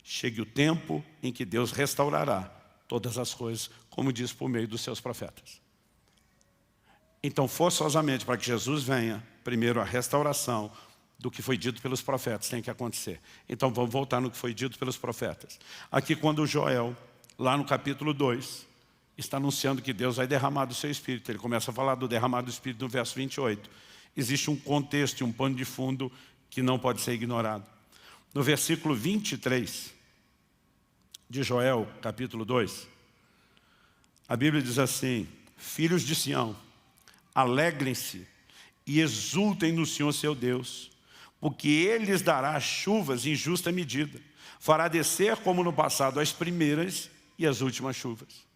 chegue o tempo em que Deus restaurará todas as coisas, como diz por meio dos seus profetas. Então, forçosamente, para que Jesus venha, primeiro a restauração do que foi dito pelos profetas tem que acontecer. Então, vamos voltar no que foi dito pelos profetas. Aqui, quando Joel, lá no capítulo 2, está anunciando que Deus vai derramar do seu Espírito. Ele começa a falar do derramar do Espírito no verso 28. Existe um contexto e um pano de fundo que não pode ser ignorado. No versículo 23 de Joel, capítulo 2, a Bíblia diz assim, filhos de Sião, alegrem-se e exultem no Senhor seu Deus, porque Ele lhes dará chuvas em justa medida, fará descer como no passado as primeiras e as últimas chuvas.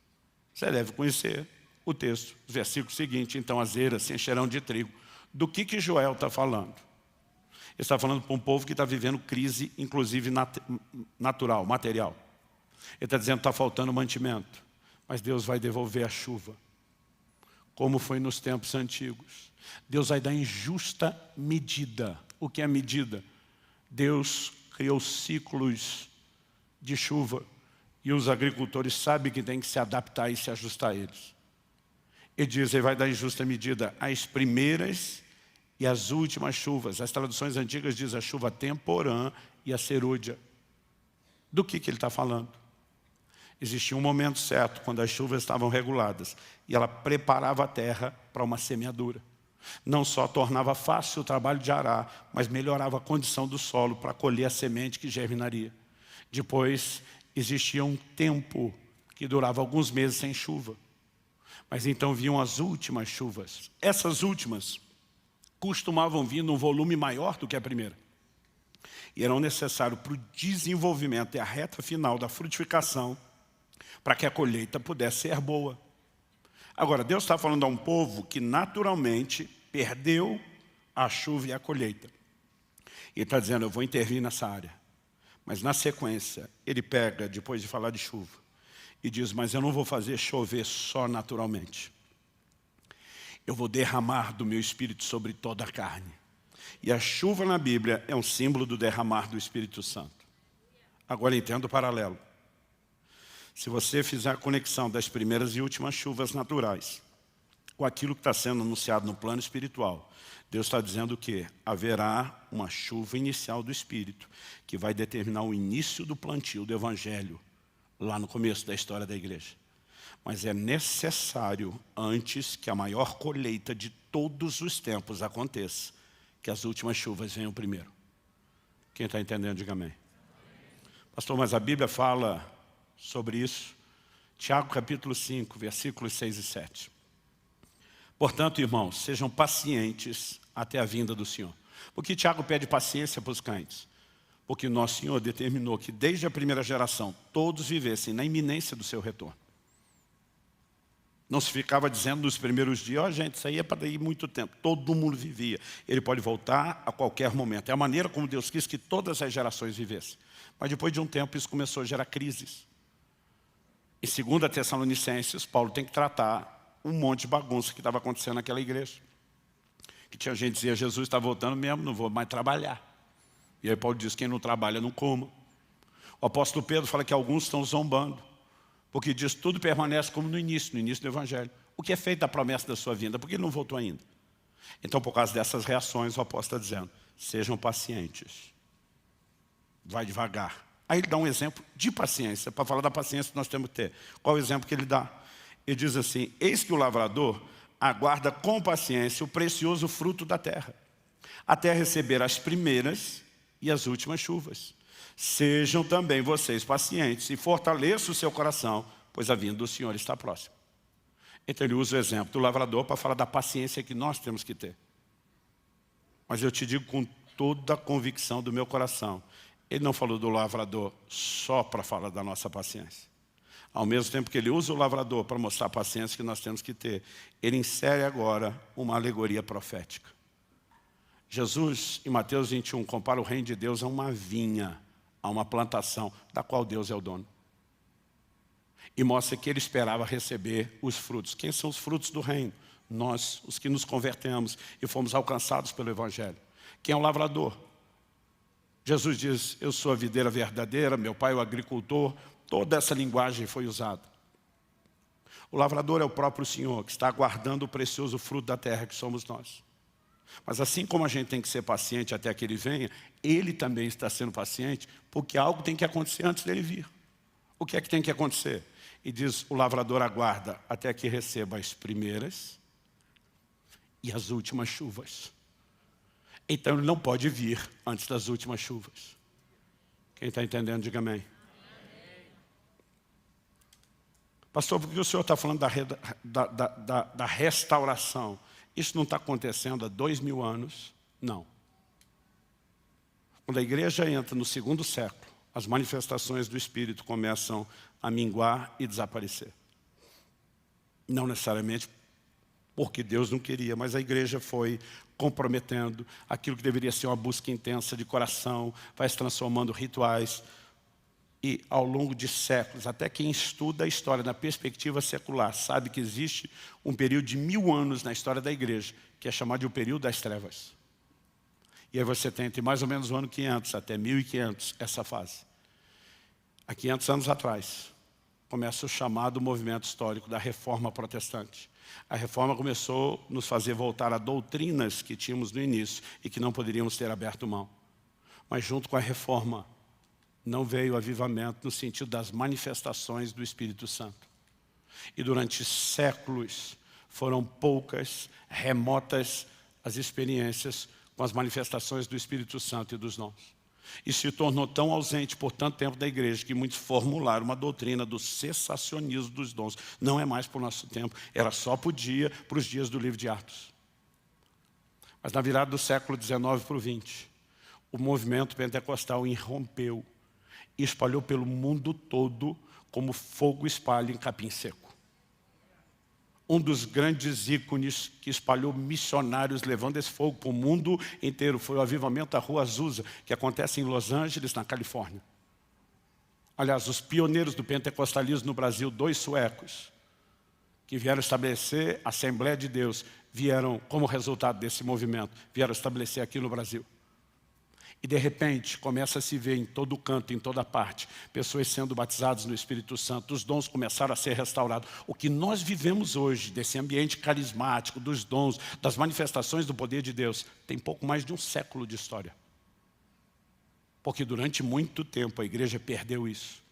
Você deve conhecer o texto, o versículo seguinte, então as eiras se encherão de trigo. Do que Joel está falando? Ele está falando para um povo que está vivendo crise, inclusive natural, material. Ele está dizendo que está faltando mantimento, mas Deus vai devolver a chuva, como foi nos tempos antigos. Deus vai dar em justa medida. O que é medida? Deus criou ciclos de chuva e os agricultores sabem que tem que se adaptar e se ajustar a eles. Ele diz, ele vai dar em justa medida as primeiras e as últimas chuvas. As traduções antigas dizem a chuva temporã e a serúdia. Do que ele está falando? Existia um momento certo, quando as chuvas estavam reguladas, e ela preparava a terra para uma semeadura. Não só tornava fácil o trabalho de arar, mas melhorava a condição do solo para colher a semente que germinaria. Depois, existia um tempo que durava alguns meses sem chuva. Mas então vinham as últimas chuvas. Essas últimas costumavam vir num volume maior do que a primeira. E eram necessários para o desenvolvimento e a reta final da frutificação, para que a colheita pudesse ser boa. Agora, Deus está falando a um povo que naturalmente perdeu a chuva e a colheita. Ele está dizendo, eu vou intervir nessa área. Mas na sequência, ele pega, depois de falar de chuva, e diz, mas eu não vou fazer chover só naturalmente. Eu vou derramar do meu Espírito sobre toda a carne. E a chuva na Bíblia é um símbolo do derramar do Espírito Santo. Agora entenda o paralelo. Se você fizer a conexão das primeiras e últimas chuvas naturais com aquilo que está sendo anunciado no plano espiritual, Deus está dizendo que haverá uma chuva inicial do Espírito que vai determinar o início do plantio do Evangelho lá no começo da história da igreja. Mas é necessário, antes que a maior colheita de todos os tempos aconteça, que as últimas chuvas venham primeiro. Quem está entendendo, diga amém. Pastor, mas a Bíblia fala sobre isso. Tiago capítulo 5, versículos 6 e 7. Portanto, irmãos, sejam pacientes até a vinda do Senhor. Por que Tiago pede paciência para os crentes? Porque nosso Senhor determinou que desde a primeira geração todos vivessem na iminência do seu retorno. Não se ficava dizendo nos primeiros dias, ó gente, isso aí é para daí muito tempo. Todo mundo vivia. Ele pode voltar a qualquer momento. É a maneira como Deus quis que todas as gerações vivessem. Mas depois de um tempo isso começou a gerar crises. Em 2 Tessalonicenses, Paulo tem que tratar um monte de bagunça que estava acontecendo naquela igreja. Que tinha gente que dizia, Jesus está voltando mesmo, não vou mais trabalhar. E aí Paulo diz, quem não trabalha não coma. O apóstolo Pedro fala que alguns estão zombando. Porque diz, tudo permanece como no início do Evangelho. O que é feito da promessa da sua vinda? Porque ele não voltou ainda. Então, por causa dessas reações, o apóstolo está dizendo, sejam pacientes. Vai devagar. Aí ele dá um exemplo de paciência, para falar da paciência que nós temos que ter. Qual é o exemplo que ele dá? Ele diz assim, eis que o lavrador aguarda com paciência o precioso fruto da terra, até receber as primeiras e as últimas chuvas. Sejam também vocês pacientes e fortaleçam o seu coração, pois a vinda do Senhor está próxima. Então ele usa o exemplo do lavrador para falar da paciência que nós temos que ter. Mas eu te digo com toda a convicção do meu coração, ele não falou do lavrador só para falar da nossa paciência. Ao mesmo tempo que ele usa o lavrador para mostrar a paciência que nós temos que ter, ele insere agora uma alegoria profética. Jesus, em Mateus 21, compara o reino de Deus a uma vinha, a uma plantação, da qual Deus é o dono. E mostra que ele esperava receber os frutos. Quem são os frutos do reino? Nós, os que nos convertemos e fomos alcançados pelo Evangelho. Quem é o lavrador? Jesus diz, eu sou a videira verdadeira, meu pai é o agricultor. Toda essa linguagem foi usada. O lavrador é o próprio Senhor, que está aguardando o precioso fruto da terra que somos nós. Mas assim como a gente tem que ser paciente até que ele venha, ele também está sendo paciente, porque algo tem que acontecer antes dele vir. O que é que tem que acontecer? E diz, o lavrador aguarda até que receba as primeiras e as últimas chuvas. Então ele não pode vir antes das últimas chuvas. Quem está entendendo, diga amém. Pastor, por que o senhor está falando da restauração? Isso não está acontecendo há 2000 anos? Não. Quando a igreja entra no segundo século, as manifestações do Espírito começam a minguar e desaparecer. Não necessariamente porque Deus não queria, mas a igreja foi comprometendo aquilo que deveria ser uma busca intensa de coração, vai se transformando em rituais. E ao longo de séculos, até quem estuda a história na perspectiva secular, sabe que existe um período de 1000 anos na história da igreja, que é chamado de o período das trevas. E aí você tem entre mais ou menos o ano 500 até 1500 essa fase. Há 500 anos atrás, começa o chamado movimento histórico da Reforma Protestante. A Reforma começou a nos fazer voltar a doutrinas que tínhamos no início e que não poderíamos ter aberto mão. Mas junto com a Reforma, não veio avivamento no sentido das manifestações do Espírito Santo. E durante séculos foram poucas, remotas as experiências com as manifestações do Espírito Santo e dos dons. E se tornou tão ausente por tanto tempo da igreja que muitos formularam uma doutrina do cessacionismo dos dons. Não é mais para o nosso tempo, era só para os dias do livro de Atos. Mas na virada do século XIX para o XX, o movimento pentecostal irrompeu e espalhou pelo mundo todo como fogo espalha em capim seco. Um dos grandes ícones que espalhou missionários levando esse fogo para o mundo inteiro foi o avivamento da Rua Azusa, que acontece em Los Angeles, na Califórnia. Aliás, os pioneiros do pentecostalismo no Brasil, 2 suecos, que vieram estabelecer a Assembleia de Deus, vieram, como resultado desse movimento, vieram estabelecer aqui no Brasil. E de repente começa a se ver em todo canto, em toda parte, pessoas sendo batizadas no Espírito Santo, os dons começaram a ser restaurados. O que nós vivemos hoje, desse ambiente carismático, dos dons, das manifestações do poder de Deus, tem pouco mais de um século de história. Porque durante muito tempo a igreja perdeu isso.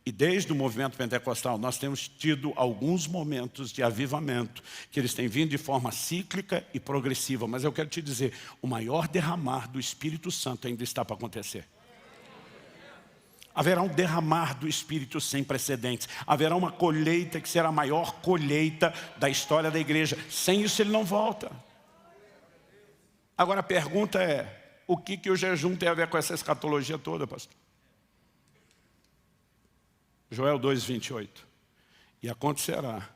E desde o movimento pentecostal nós temos tido alguns momentos de avivamento, que eles têm vindo de forma cíclica e progressiva. Mas eu quero te dizer, o maior derramar do Espírito Santo ainda está para acontecer. Haverá um derramar do Espírito sem precedentes. Haverá uma colheita que será a maior colheita da história da igreja. Sem isso ele não volta. Agora a pergunta é, o que o jejum tem a ver com essa escatologia toda, pastor? Joel 2:28. E acontecerá,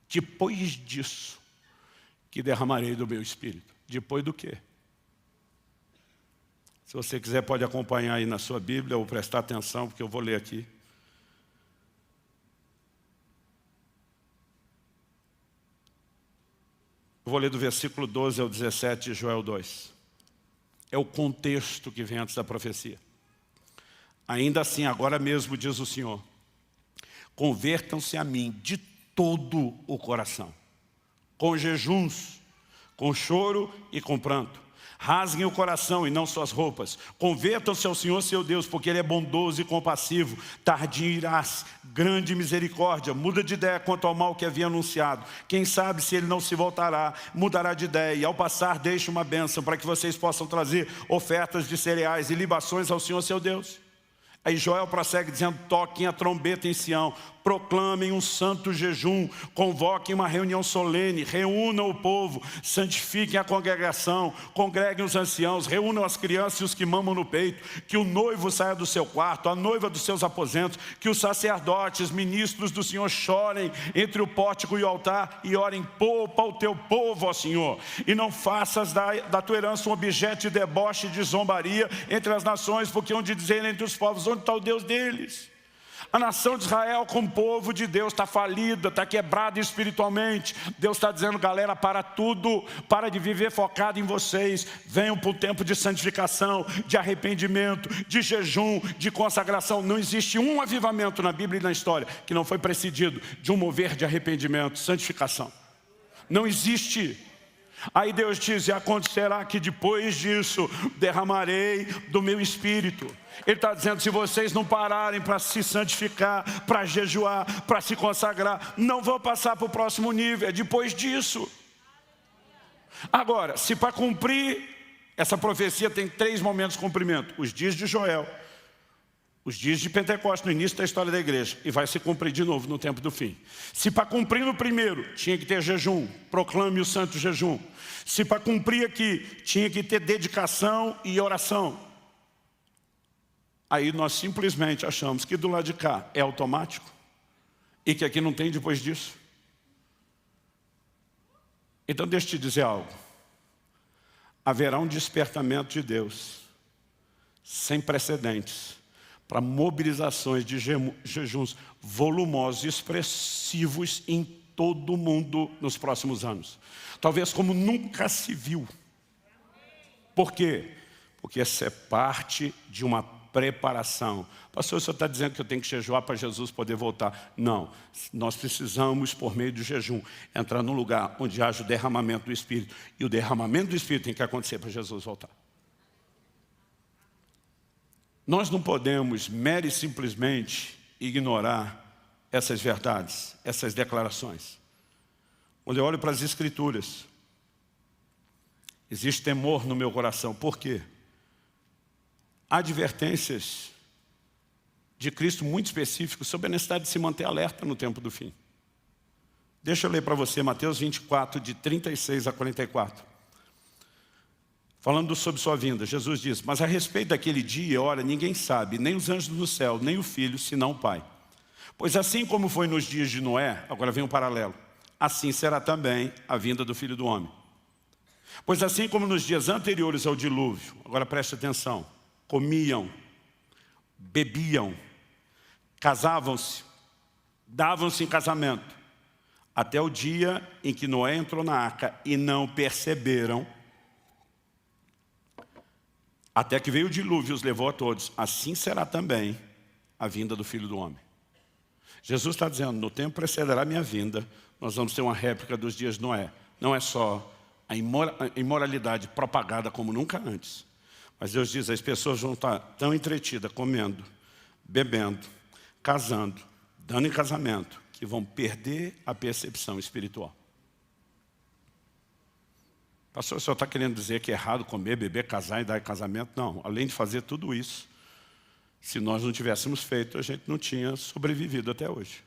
depois disso, que derramarei do meu Espírito. Depois do quê? Se você quiser pode acompanhar aí na sua Bíblia ou prestar atenção, porque eu vou ler aqui. Eu vou ler do versículo 12 ao 17 de Joel 2. É o contexto que vem antes da profecia. Ainda assim, agora mesmo, diz o Senhor, convertam-se a mim de todo o coração, com jejuns, com choro e com pranto. Rasguem o coração e não suas roupas. Convertam-se ao Senhor seu Deus, porque Ele é bondoso e compassivo, tardio em irar-se, grande misericórdia. Muda de ideia quanto ao mal que havia anunciado. Quem sabe se Ele não se voltará, mudará de ideia. E ao passar deixe uma bênção para que vocês possam trazer ofertas de cereais e libações ao Senhor seu Deus. Aí Joel prossegue dizendo, toquem a trombeta em Sião, proclamem um santo jejum, convoquem uma reunião solene, reúnam o povo, santifiquem a congregação, congreguem os anciãos, reúnam as crianças e os que mamam no peito, que o noivo saia do seu quarto, a noiva dos seus aposentos, que os sacerdotes, ministros do Senhor chorem entre o pórtico e o altar e orem, poupa o teu povo, ó Senhor, e não faças da tua herança um objeto de deboche e de zombaria entre as nações, porque onde dizer entre os povos, onde está o Deus deles? A nação de Israel como povo de Deus está falida, está quebrada espiritualmente. Deus está dizendo, galera, para tudo, para de viver focado em vocês. Venham para o tempo de santificação, de arrependimento, de jejum, de consagração. Não existe um avivamento na Bíblia e na história que não foi precedido de um mover de arrependimento, santificação. Não existe. Aí Deus diz, e acontecerá que depois disso derramarei do meu Espírito. Ele está dizendo, se vocês não pararem para se santificar, para jejuar, para se consagrar, não vão passar para o próximo nível, é depois disso. Agora, se para cumprir, essa profecia tem 3 momentos de cumprimento. Os dias de Joel, os dias de Pentecostes, no início da história da igreja, e vai se cumprir de novo no tempo do fim. Se para cumprir no primeiro, tinha que ter jejum, proclame o santo jejum. Se para cumprir aqui, tinha que ter dedicação e oração. Aí nós simplesmente achamos que do lado de cá é automático e que aqui não tem depois disso. Então deixa eu te dizer algo. Haverá um despertamento de Deus sem precedentes para mobilizações de jejuns volumosos e expressivos em todo o mundo nos próximos anos. Talvez como nunca se viu. Por quê? Porque essa é parte de uma preparação. Pastor, o senhor está dizendo que eu tenho que jejuar para Jesus poder voltar. Não, nós precisamos, por meio do jejum, entrar num lugar onde haja o derramamento do Espírito. E o derramamento do Espírito tem que acontecer para Jesus voltar. Nós não podemos mera e simplesmente ignorar essas verdades, essas declarações. Quando eu olho para as Escrituras, existe temor no meu coração. Por quê? Há advertências de Cristo muito específicas sobre a necessidade de se manter alerta no tempo do fim. Deixa eu ler para você Mateus 24, de 36 a 44. Falando sobre sua vinda, Jesus diz, mas a respeito daquele dia e hora ninguém sabe, nem os anjos do céu, nem o Filho, senão o Pai. Pois assim como foi nos dias de Noé, agora vem um paralelo, assim será também a vinda do Filho do Homem. Pois assim como nos dias anteriores ao dilúvio, agora preste atenção, comiam, bebiam, casavam-se, davam-se em casamento, até o dia em que Noé entrou na arca e não perceberam, até que veio o dilúvio e os levou a todos. Assim será também a vinda do Filho do Homem. Jesus está dizendo, no tempo precederá a minha vinda, nós vamos ter uma réplica dos dias de Noé. Não é só a imoralidade propagada como nunca antes. Mas Deus diz, as pessoas vão estar tão entretidas, comendo, bebendo, casando, dando em casamento, que vão perder a percepção espiritual. Pastor, o senhor está querendo dizer que é errado comer, beber, casar e dar em casamento? Não, além de fazer tudo isso, se nós não tivéssemos feito, a gente não tinha sobrevivido até hoje.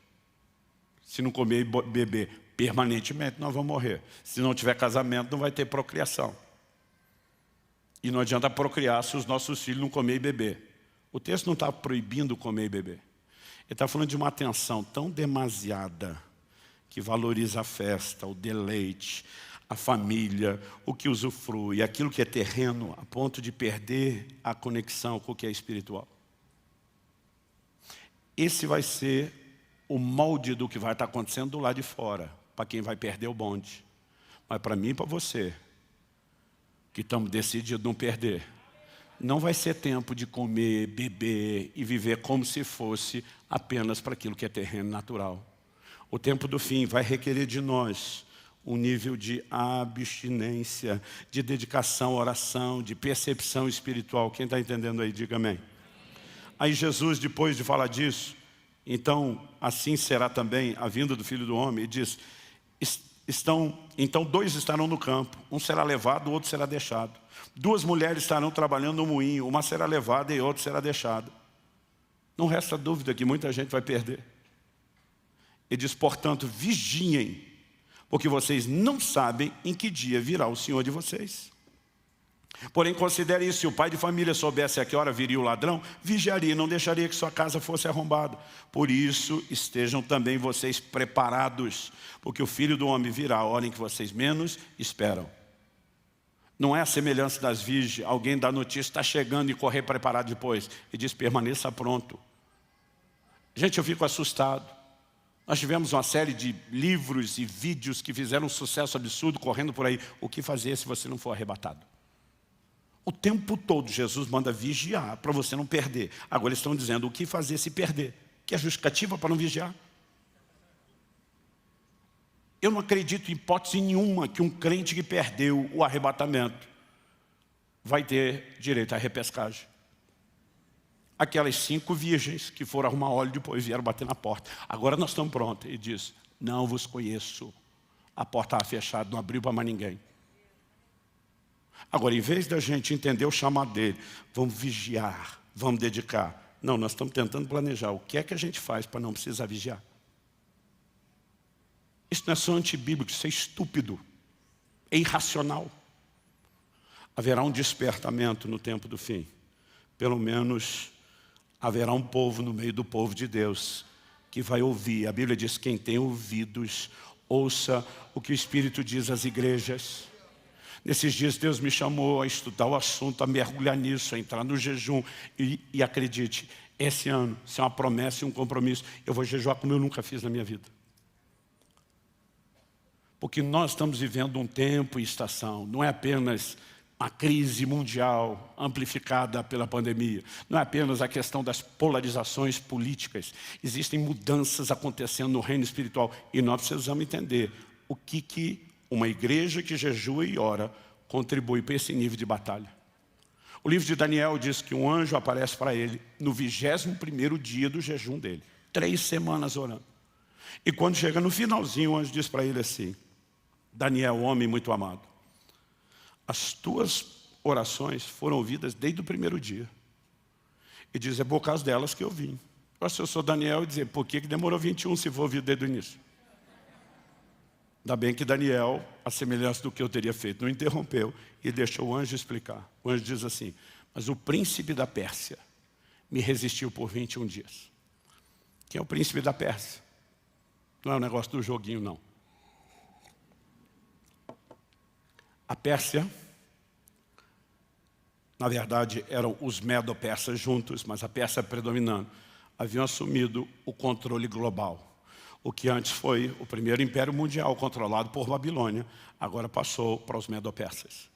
Se não comer e beber permanentemente, nós vamos morrer. Se não tiver casamento, não vai ter procriação. E não adianta procriar se os nossos filhos não comer e beber. O texto não está proibindo comer e beber. Ele está falando de uma atenção tão demasiada que valoriza a festa, o deleite, a família, o que usufrui, aquilo que é terreno, a ponto de perder a conexão com o que é espiritual. Esse vai ser o molde do que vai estar acontecendo do lado de fora, para quem vai perder o bonde. Mas para mim e para você, que estamos decididos a não perder, não vai ser tempo de comer, beber e viver como se fosse apenas para aquilo que é terreno natural. O tempo do fim vai requerer de nós um nível de abstinência, de dedicação, oração, de percepção espiritual. Quem está entendendo aí, diga amém. Aí Jesus, depois de falar disso, então assim será também a vinda do Filho do Homem, e diz, então 2 estarão no campo, um será levado, o outro será deixado. 2 mulheres estarão trabalhando no moinho, uma será levada e outra será deixada. Não resta dúvida que muita gente vai perder. Ele diz, portanto, vigiem, porque vocês não sabem em que dia virá o Senhor de vocês. Porém, considere isso, se o pai de família soubesse a que hora viria o ladrão, vigiaria, não deixaria que sua casa fosse arrombada. Por isso, estejam também vocês preparados, porque o Filho do Homem virá a hora em que vocês menos esperam. Não é a semelhança das virgens, alguém dá notícia, está chegando e correr preparado depois. E diz, permaneça pronto. Gente, eu fico assustado. Nós tivemos uma série de livros e vídeos que fizeram um sucesso absurdo correndo por aí. O que fazer se você não for arrebatado? O tempo todo Jesus manda vigiar para você não perder. Agora eles estão dizendo o que fazer se perder. Que é justificativa para não vigiar? Eu não acredito em hipótese nenhuma que um crente que perdeu o arrebatamento vai ter direito à repescagem. Aquelas 5 virgens que foram arrumar óleo depois vieram bater na porta. Agora nós estamos prontos. E diz, não vos conheço. A porta estava fechada, não abriu para mais ninguém. Agora, em vez da gente entender o chamado dele, vamos vigiar, vamos dedicar. Não, nós estamos tentando planejar o que é que a gente faz para não precisar vigiar. Isso não é só antibíblico, isso é estúpido, é irracional. Haverá um despertamento no tempo do fim. Pelo menos haverá um povo no meio do povo de Deus que vai ouvir. A Bíblia diz, quem tem ouvidos, ouça o que o Espírito diz às igrejas. Nesses dias Deus me chamou a estudar o assunto, a mergulhar nisso, a entrar no jejum. E acredite, esse ano, isso é uma promessa e um compromisso. Eu vou jejuar como eu nunca fiz na minha vida. Porque nós estamos vivendo um tempo e estação. Não é apenas uma crise mundial amplificada pela pandemia. Não é apenas a questão das polarizações políticas. Existem mudanças acontecendo no reino espiritual. E nós precisamos entender o que uma igreja que jejua e ora contribui para esse nível de batalha. O livro de Daniel diz que um anjo aparece para ele no 21º dia do jejum dele. 3 semanas orando. E quando chega no finalzinho, o anjo diz para ele assim, Daniel, homem muito amado, as tuas orações foram ouvidas desde o primeiro dia. E diz, é por causa delas que eu vim. Se eu sou Daniel, e dizer, por que demorou 21 se for ouvido desde o início? Ainda bem que Daniel, a semelhança do que eu teria feito, não interrompeu e deixou o anjo explicar. O anjo diz assim, mas o príncipe da Pérsia me resistiu por 21 dias. Quem é o príncipe da Pérsia? Não é um negócio do joguinho, não. A Pérsia, na verdade, eram os medo-persas juntos, mas a Pérsia predominando, haviam assumido o controle global. O que antes foi o primeiro império mundial controlado por Babilônia, agora passou para os medo-persas.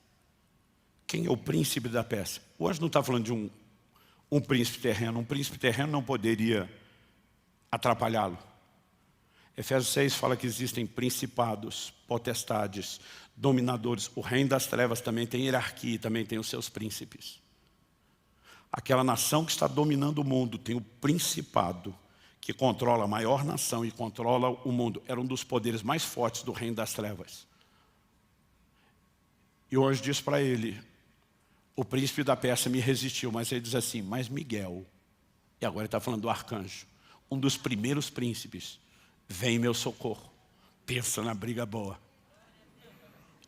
Quem é o príncipe da Pérsia? Hoje não está falando de um príncipe terreno. Um príncipe terreno não poderia atrapalhá-lo. Efésios 6 fala que existem principados, potestades, dominadores. O reino das trevas também tem hierarquia, também tem os seus príncipes. Aquela nação que está dominando o mundo tem o principado, que controla a maior nação e controla o mundo. Era um dos poderes mais fortes do reino das trevas. E hoje diz para ele, o príncipe da Pérsia me resistiu, mas ele diz assim, mas Miguel, e agora ele está falando do arcanjo, um dos primeiros príncipes, vem em meu socorro. Pensa na briga boa.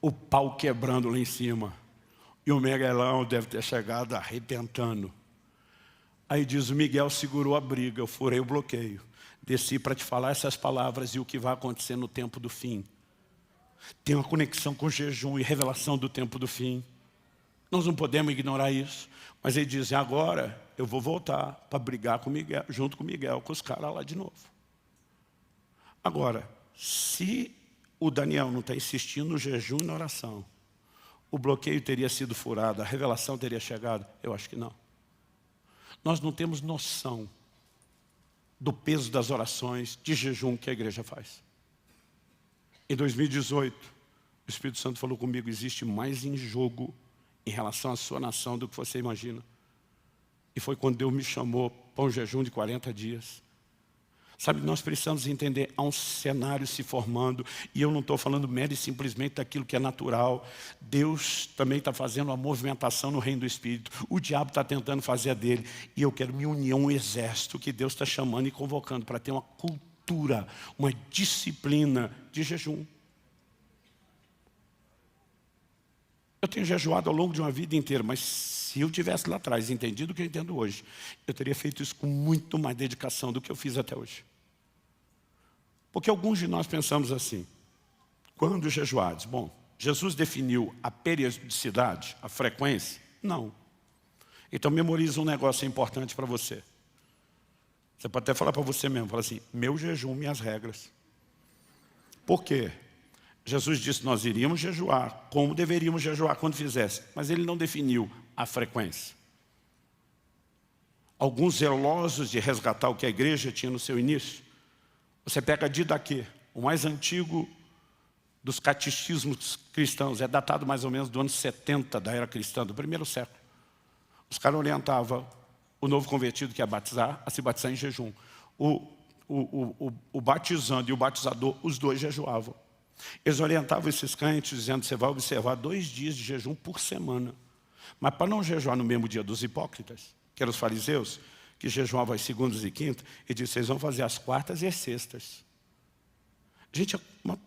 O pau quebrando lá em cima. E o Miguelão deve ter chegado arrebentando. Aí diz, o Miguel segurou a briga, eu furei o bloqueio. Desci para te falar essas palavras e o que vai acontecer no tempo do fim. Tem uma conexão com o jejum e revelação do tempo do fim. Nós não podemos ignorar isso. Mas ele diz, agora eu vou voltar para brigar com Miguel, junto com Miguel, com os caras lá de novo. Agora, se o Daniel não está insistindo no jejum e na oração, o bloqueio teria sido furado, a revelação teria chegado? Eu acho que não. Nós não temos noção do peso das orações de jejum que a igreja faz. Em 2018, o Espírito Santo falou comigo, existe mais em jogo em relação à sua nação do que você imagina. E foi quando Deus me chamou para um jejum de 40 dias. Sabe, nós precisamos entender, há um cenário se formando, e eu não estou falando mero e simplesmente daquilo que é natural. Deus também está fazendo uma movimentação no reino do Espírito. O diabo está tentando fazer a dele, e eu quero me unir a um exército que Deus está chamando e convocando para ter uma cultura, uma disciplina de jejum. Eu tenho jejuado ao longo de uma vida inteira, mas se eu tivesse lá atrás entendido o que eu entendo hoje, eu teria feito isso com muito mais dedicação do que eu fiz até hoje. Porque alguns de nós pensamos assim, quando jejuados? Bom, Jesus definiu a periodicidade, a frequência? Não. Então memoriza um negócio importante para você. Você pode até falar para você mesmo, fala assim, meu jejum, minhas regras. Por quê? Jesus disse que nós iríamos jejuar, como deveríamos jejuar quando fizesse, mas ele não definiu a frequência. Alguns zelosos de resgatar o que a igreja tinha no seu início, você pega Didaquê, o mais antigo dos catecismos cristãos, é datado mais ou menos do ano 70 da era cristã, do primeiro século. Os caras orientavam o novo convertido que ia batizar, a se batizar em jejum. O batizando e o batizador, os dois jejuavam. Eles orientavam esses crentes dizendo, você vai observar 2 dias de jejum por semana. Mas para não jejuar no mesmo dia dos hipócritas, que eram os fariseus, que jejuavam às segundas e quintas, ele disse, vocês vão fazer as quartas e as sextas. Gente,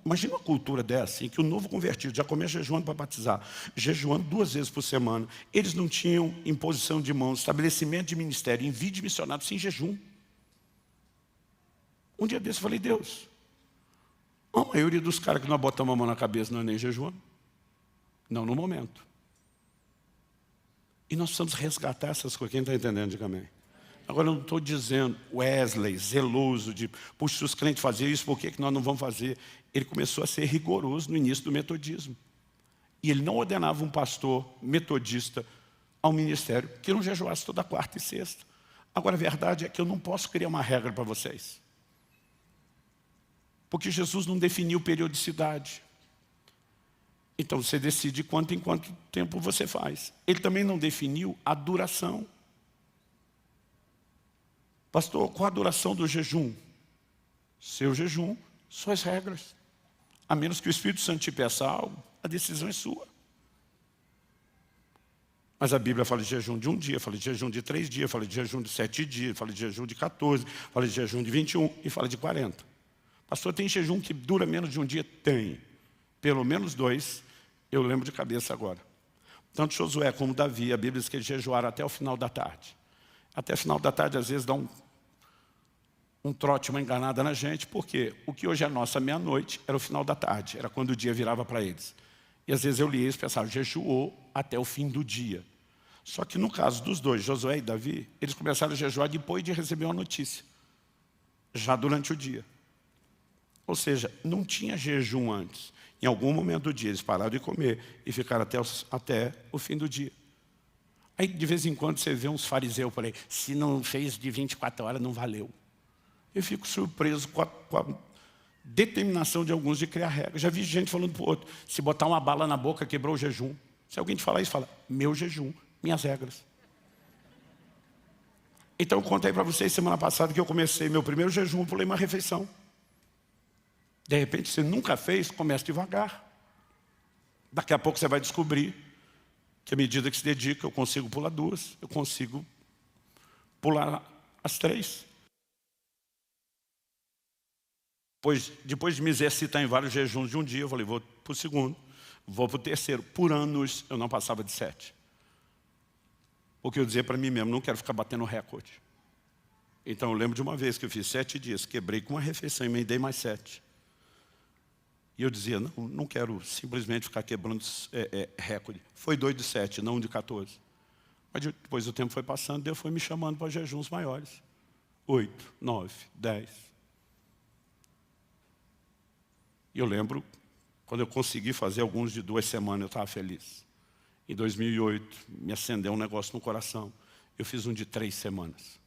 imagina uma cultura dessa, em que o novo convertido já começa jejuando para batizar, jejuando 2 vezes por semana. Eles não tinham imposição de mãos, estabelecimento de ministério, envio de missionário sem jejum. Um dia desse eu falei, Deus, a maioria dos caras que nós botamos a mão na cabeça não é nem jejuando. Não no momento. E nós precisamos resgatar essas coisas. Quem está entendendo, diga amém. Agora, eu não estou dizendo Wesley, zeloso, de puxa, se os crentes faziam isso, por que nós não vamos fazer? Ele começou a ser rigoroso no início do metodismo. E ele não ordenava um pastor metodista ao ministério que não jejuasse toda quarta e sexta. Agora, a verdade é que eu não posso criar uma regra para vocês. Porque Jesus não definiu periodicidade. Então, você decide quanto em quanto tempo você faz. Ele também não definiu a duração. Pastor, qual a duração do jejum? Seu jejum, suas regras. A menos que o Espírito Santo te peça algo, a decisão é sua. Mas a Bíblia fala de jejum de 1 dia, fala de jejum de 3 dias, fala de jejum de 7 dias, fala de jejum de 14, fala de jejum de 21 e fala de 40. Pastor, tem jejum que dura menos de 1 dia? Tem. Pelo menos 2, eu lembro de cabeça agora. Tanto Josué como Davi, a Bíblia diz que eles jejuaram até o final da tarde. Até o final da tarde, às vezes, dá um trote, uma enganada na gente, porque o que hoje é nossa meia-noite era o final da tarde, era quando o dia virava para eles. E às vezes eu lia isso e pensava, jejuou até o fim do dia. Só que no caso dos dois, Josué e Davi, eles começaram a jejuar depois de receber uma notícia, já durante o dia. Ou seja, não tinha jejum antes. Em algum momento do dia eles pararam de comer e ficaram até o fim do dia. Aí de vez em quando você vê uns fariseus por aí, se não fez de 24 horas não valeu. Eu fico surpreso com a determinação de alguns de criar regras. Já vi gente falando para o outro, se botar uma bala na boca quebrou o jejum. Se alguém te falar isso, fala, meu jejum, minhas regras. Então eu contei para vocês semana passada que eu comecei meu primeiro jejum, eu pulei uma refeição. De repente, você nunca fez, comece devagar. Daqui a pouco você vai descobrir que à medida que se dedica, eu consigo pular 2, eu consigo pular as 3. Depois de me exercitar em vários jejuns de 1 dia, eu falei, vou para o segundo, vou para o terceiro. Por anos, eu não passava de 7. Porque eu dizia para mim mesmo, não quero ficar batendo recorde. Então, eu lembro de uma vez que eu fiz 7 dias, quebrei com uma refeição e emendei mais 7. E eu dizia, não quero simplesmente ficar quebrando recorde. Foi 2 de 7, não 1 de 14. Mas depois o tempo foi passando, Deus foi me chamando para jejuns maiores. 8, 9, 10. E eu lembro, quando eu consegui fazer alguns de 2 semanas, eu estava feliz. Em 2008, me acendeu um negócio no coração. Eu fiz um de 3 semanas.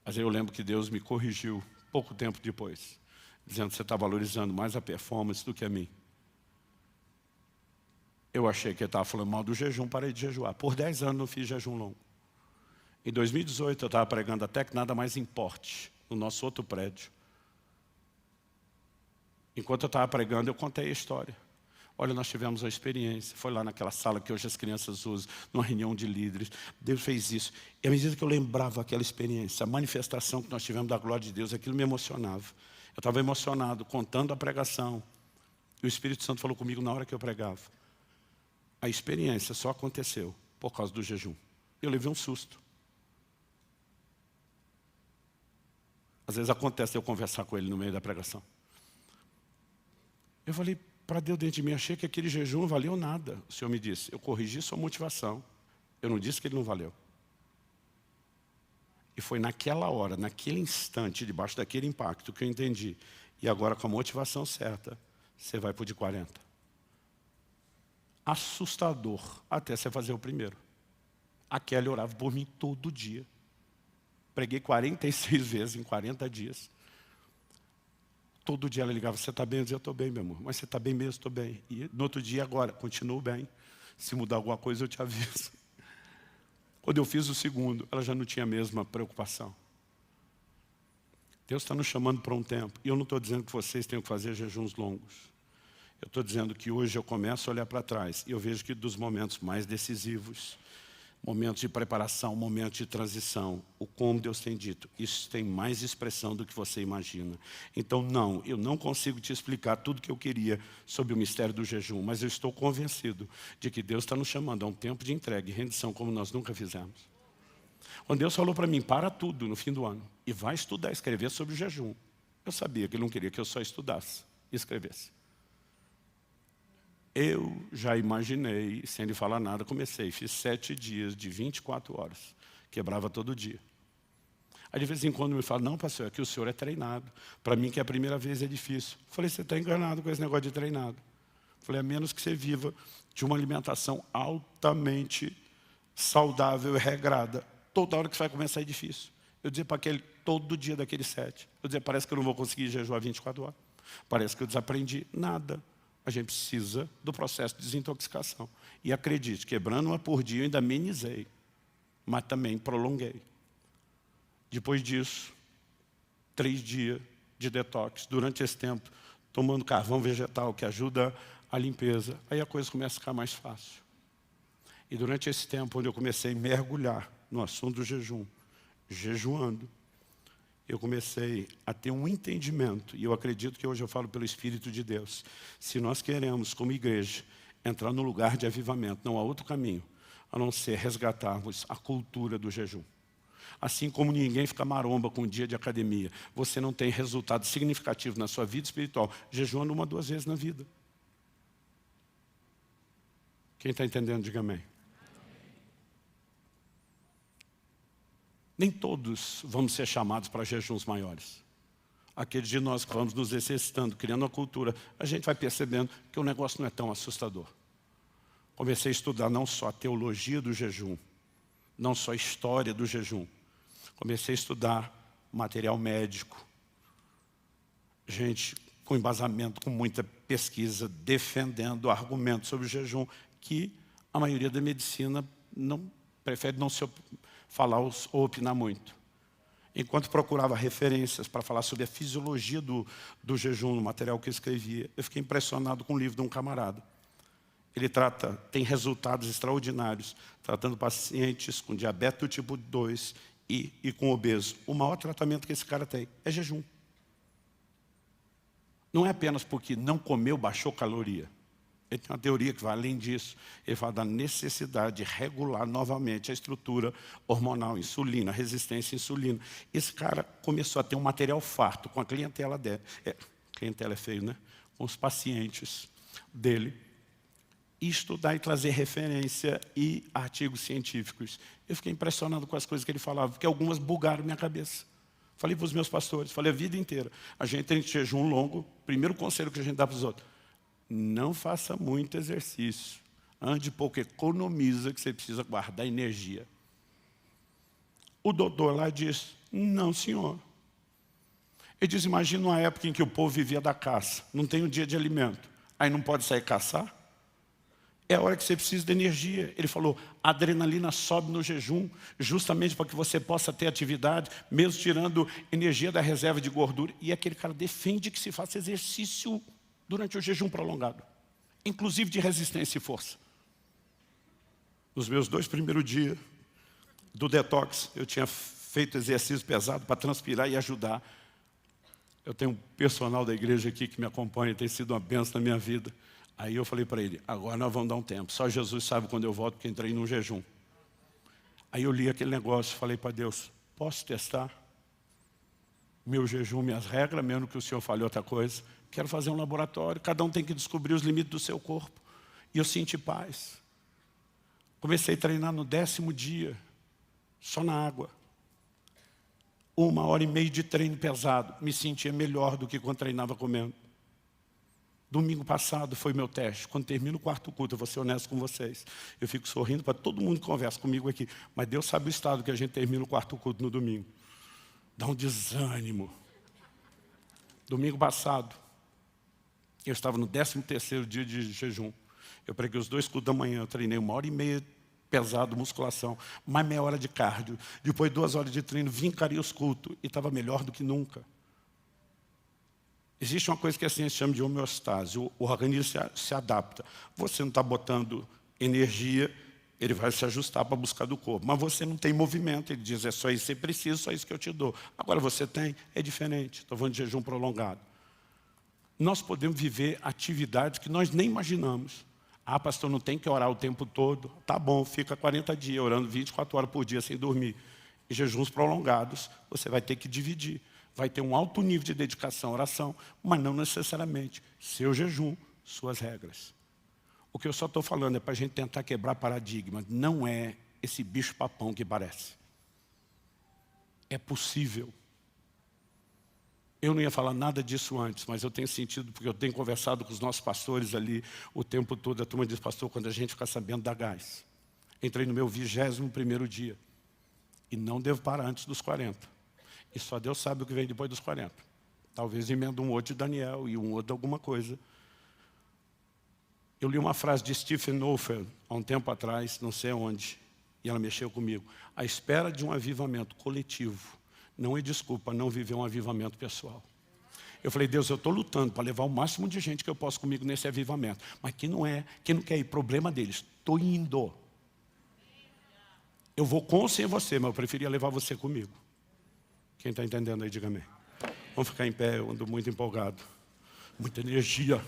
Mas eu lembro que Deus me corrigiu pouco tempo depois, dizendo que você está valorizando mais a performance do que a mim. Eu achei que ele estava falando mal do jejum, parei de jejuar. Por 10 anos não fiz jejum longo. Em 2018 eu estava pregando até que nada mais importe, no nosso outro prédio. Enquanto eu estava pregando, eu contei a história. Olha, nós tivemos uma experiência, foi lá naquela sala que hoje as crianças usam, numa reunião de líderes. Deus fez isso. E à medida que eu lembrava aquela experiência, a manifestação que nós tivemos da glória de Deus, aquilo me emocionava. Eu estava emocionado, contando a pregação. E o Espírito Santo falou comigo na hora que eu pregava. A experiência só aconteceu por causa do jejum. Eu levei um susto. Às vezes acontece eu conversar com ele no meio da pregação. Eu falei para Deus dentro de mim, achei que aquele jejum não valeu nada. O Senhor me disse, eu corrigi sua motivação. Eu não disse que ele não valeu. E foi naquela hora, naquele instante, debaixo daquele impacto que eu entendi. E agora com a motivação certa, você vai para o de 40. Assustador até você fazer o primeiro. A Kelly orava por mim todo dia. Preguei 46 vezes em 40 dias. Todo dia ela ligava, você está bem? Eu dizia, eu estou bem, meu amor. Mas você está bem mesmo? Estou bem. E no outro dia, agora, continuo bem. Se mudar alguma coisa, eu te aviso. Quando eu fiz o segundo, ela já não tinha a mesma preocupação. Deus está nos chamando para um tempo. E eu não estou dizendo que vocês tenham que fazer jejuns longos. Eu estou dizendo que hoje eu começo a olhar para trás. E eu vejo que dos momentos mais decisivos, momentos de preparação, momentos de transição, o como Deus tem dito, isso tem mais expressão do que você imagina. Então não, eu não consigo te explicar tudo o que eu queria sobre o mistério do jejum, mas eu estou convencido de que Deus está nos chamando a um tempo de entrega e rendição como nós nunca fizemos. Quando Deus falou para mim, para tudo no fim do ano, e vai estudar, escrever sobre o jejum, eu sabia que Ele não queria que eu só estudasse e escrevesse. Eu já imaginei, sem Ele falar nada, comecei. Fiz 7 dias de 24 horas. Quebrava todo dia. Aí de vez em quando me fala, não, pastor, é que o senhor é treinado. Para mim que é a primeira vez é difícil. Falei, você está enganado com esse negócio de treinado. Falei, a menos que você viva de uma alimentação altamente saudável e regrada. Toda hora que você vai começar é difícil. Eu dizia para aquele, todo dia daqueles 7. Eu dizia, parece que eu não vou conseguir jejuar 24 horas. Parece que eu desaprendi nada. A gente precisa do processo de desintoxicação. E acredite, quebrando uma por dia, eu ainda amenizei, mas também prolonguei. Depois disso, 3 dias de detox. Durante esse tempo, tomando carvão vegetal, que ajuda a limpeza. Aí a coisa começa a ficar mais fácil. E durante esse tempo, onde eu comecei a mergulhar no assunto do jejum, jejuando, eu comecei a ter um entendimento, e eu acredito que hoje eu falo pelo Espírito de Deus. Se nós queremos, como igreja, entrar no lugar de avivamento, não há outro caminho, a não ser resgatarmos a cultura do jejum. Assim como ninguém fica maromba com um dia de academia, você não tem resultado significativo na sua vida espiritual, jejuando 1 ou 2 vezes na vida. Quem está entendendo, diga amém. Nem todos vamos ser chamados para jejuns maiores. Aqueles de nós que vamos nos exercitando, criando uma cultura, a gente vai percebendo que o negócio não é tão assustador. Comecei a estudar não só a teologia do jejum, não só a história do jejum. Comecei a estudar material médico. Gente com embasamento, com muita pesquisa, defendendo argumentos sobre o jejum, que a maioria da medicina prefere não se falar ou opinar muito. Enquanto procurava referências para falar sobre a fisiologia do jejum, no material que eu escrevia, eu fiquei impressionado com o livro de um camarada. Ele tem resultados extraordinários, tratando pacientes com diabetes do tipo 2 e com obeso. O maior tratamento que esse cara tem é jejum. Não é apenas porque não comeu, baixou caloria. Ele tem uma teoria que vai além disso. Ele fala da necessidade de regular novamente a estrutura hormonal, insulina, resistência à insulina. Esse cara começou a ter um material farto com a clientela dele. Clientela é feio, né? Com os pacientes dele. E estudar e trazer referência e artigos científicos. Eu fiquei impressionado com as coisas que ele falava, porque algumas bugaram minha cabeça. Falei para os meus pastores, falei a vida inteira. A gente tem jejum longo, primeiro conselho que a gente dá para os outros. Não faça muito exercício. Ande pouco, economiza, que você precisa guardar energia. O doutor lá diz, não senhor. Ele diz, imagina uma época em que o povo vivia da caça. Não tem um dia de alimento. Aí não pode sair caçar? É a hora que você precisa de energia. Ele falou, a adrenalina sobe no jejum, justamente para que você possa ter atividade, mesmo tirando energia da reserva de gordura. E aquele cara defende que se faça exercício durante o jejum prolongado, inclusive de resistência e força. Nos meus 2 primeiros dias do detox, eu tinha feito exercício pesado para transpirar e ajudar. Eu tenho um personal da igreja aqui que me acompanha, tem sido uma bênção na minha vida. Aí eu falei para ele, agora nós vamos dar um tempo. Só Jesus sabe quando eu volto, porque entrei num jejum. Aí eu li aquele negócio, falei para Deus, posso testar? Meu jejum, minhas regras, mesmo que o Senhor fale outra coisa. Quero fazer um laboratório, cada um tem que descobrir os limites do seu corpo. E eu senti paz. Comecei a treinar no 10º dia, só na água. 1h30 de treino pesado. Me sentia melhor do que quando treinava comendo. Domingo passado foi meu teste. Quando termino o 4º culto, eu vou ser honesto com vocês. Eu fico sorrindo para todo mundo que conversa comigo aqui. Mas Deus sabe o estado que a gente termina o 4º culto no domingo. Dá um desânimo. Domingo passado, eu estava no 13º dia de jejum. Eu preguei os 2 cultos da manhã. Eu treinei 1h30 pesado, musculação. Mais meia hora de cardio. Depois 2 horas de treino, vincaria os cultos. E estava melhor do que nunca. Existe uma coisa que a ciência chama de homeostase. O organismo se adapta. Você não está botando energia, ele vai se ajustar para buscar do corpo. Mas você não tem movimento. Ele diz, é só isso que você precisa, só isso que eu te dou. Agora você tem, é diferente. Estou falando de jejum prolongado. Nós podemos viver atividades que nós nem imaginamos. Ah, pastor, não tem que orar o tempo todo. Tá bom, fica 40 dias orando 24 horas por dia sem dormir. Em jejuns prolongados, você vai ter que dividir. Vai ter um alto nível de dedicação à oração, mas não necessariamente seu jejum, suas regras. O que eu só estou falando é para a gente tentar quebrar paradigmas. Não é esse bicho papão que parece. É possível. Eu não ia falar nada disso antes, mas eu tenho sentido, porque eu tenho conversado com os nossos pastores ali o tempo todo. A turma diz, pastor, quando a gente ficar sabendo, dá gás. Entrei no meu 21º dia. E não devo parar antes dos 40. E só Deus sabe o que vem depois dos 40. Talvez emenda um outro de Daniel e um outro de alguma coisa. Eu li uma frase de Stephen Olfer há um tempo atrás, não sei onde, e ela mexeu comigo. A espera de um avivamento coletivo não é desculpa não viver um avivamento pessoal. Eu falei, Deus, eu estou lutando para levar o máximo de gente que eu posso comigo nesse avivamento. Mas quem não quer ir, problema deles. Estou indo. Eu vou com ou sem você, mas eu preferia levar você comigo. Quem está entendendo aí, diga amém. Vamos ficar em pé, eu ando muito empolgado. Muita energia.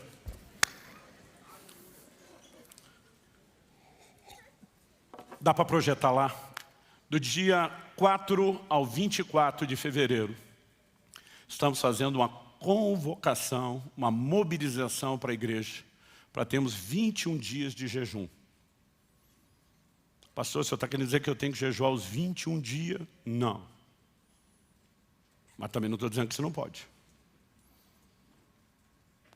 Dá para projetar lá? Do dia 4 ao 24 de fevereiro, estamos fazendo uma convocação, uma mobilização para a igreja, para termos 21 dias de jejum. Pastor, o senhor está querendo dizer que eu tenho que jejuar os 21 dias? Não. Mas também não estou dizendo que você não pode.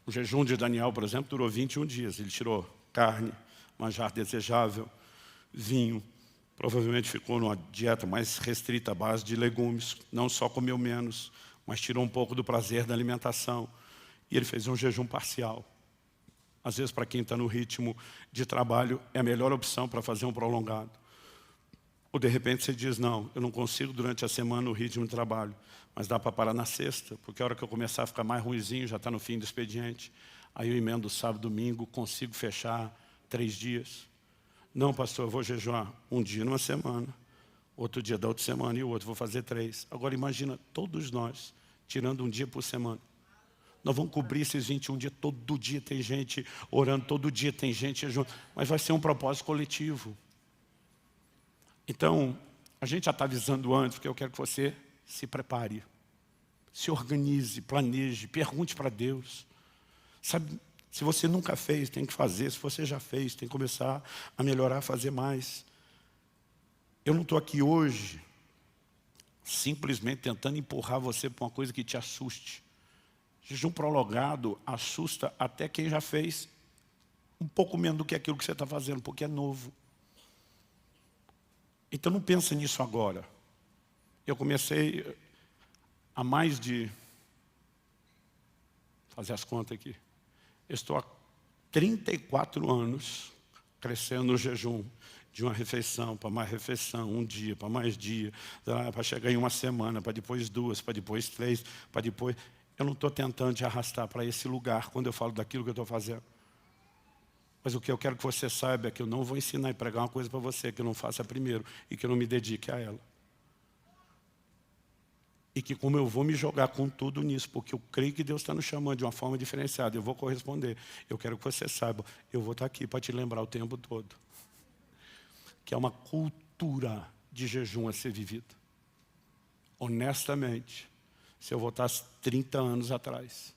O jejum de Daniel, por exemplo, durou 21 dias. Ele tirou carne, manjar desejável, vinho. Provavelmente ficou numa dieta mais restrita à base de legumes. Não só comeu menos, mas tirou um pouco do prazer da alimentação. E ele fez um jejum parcial. Às vezes, para quem está no ritmo de trabalho, é a melhor opção para fazer um prolongado. Ou de repente você diz, não, eu não consigo durante a semana o ritmo de trabalho, mas dá para parar na sexta, porque a hora que eu começar a ficar mais ruinzinho, já está no fim do expediente, aí eu emendo sábado, domingo, consigo fechar 3 dias. Não, pastor, eu vou jejuar um dia numa semana, outro dia da outra semana e o outro vou fazer 3. Agora imagina, todos nós, tirando um dia por semana. Nós vamos cobrir esses 21 dias, todo dia tem gente orando, todo dia tem gente jejuando, mas vai ser um propósito coletivo. Então, a gente já está avisando antes, porque eu quero que você se prepare, se organize, planeje, pergunte para Deus. Sabe, se você nunca fez, tem que fazer. Se você já fez, tem que começar a melhorar, a fazer mais. Eu não estou aqui hoje simplesmente tentando empurrar você para uma coisa que te assuste. Jejum prolongado assusta até quem já fez um pouco menos do que aquilo que você está fazendo, porque é novo. Então não pensa nisso agora. Eu comecei há mais de... fazer as contas aqui. Eu estou há 34 anos crescendo no jejum, de uma refeição para mais refeição, um dia para mais dia, para chegar em uma semana, para depois 2, para depois 3, para depois... Eu não estou tentando te arrastar para esse lugar quando eu falo daquilo que eu estou fazendo. Mas o que eu quero que você saiba é que eu não vou ensinar e pregar uma coisa para você que eu não faça primeiro e que eu não me dedique a ela. E que como eu vou me jogar com tudo nisso, porque eu creio que Deus está nos chamando de uma forma diferenciada, eu vou corresponder. Eu quero que você saiba, eu vou estar aqui para te lembrar o tempo todo. Que é uma cultura de jejum a ser vivida. Honestamente, se eu voltasse 30 anos atrás,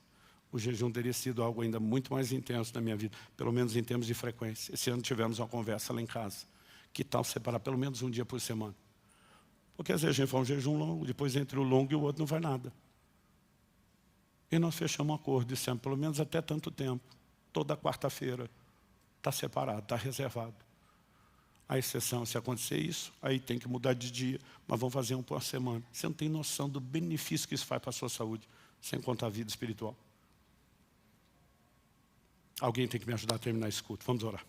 o jejum teria sido algo ainda muito mais intenso na minha vida, pelo menos em termos de frequência. Esse ano tivemos uma conversa lá em casa. Que tal separar pelo menos um dia por semana? Porque às vezes a gente faz um jejum longo, depois entre o longo e o outro não vai nada. E nós fechamos um acordo, dissemos, pelo menos até tanto tempo, toda quarta-feira, está separado, está reservado. A exceção, se acontecer isso, aí tem que mudar de dia, mas vamos fazer um por semana. Você não tem noção do benefício que isso faz para a sua saúde, sem contar a vida espiritual. Alguém tem que me ajudar a terminar esse culto. Vamos orar.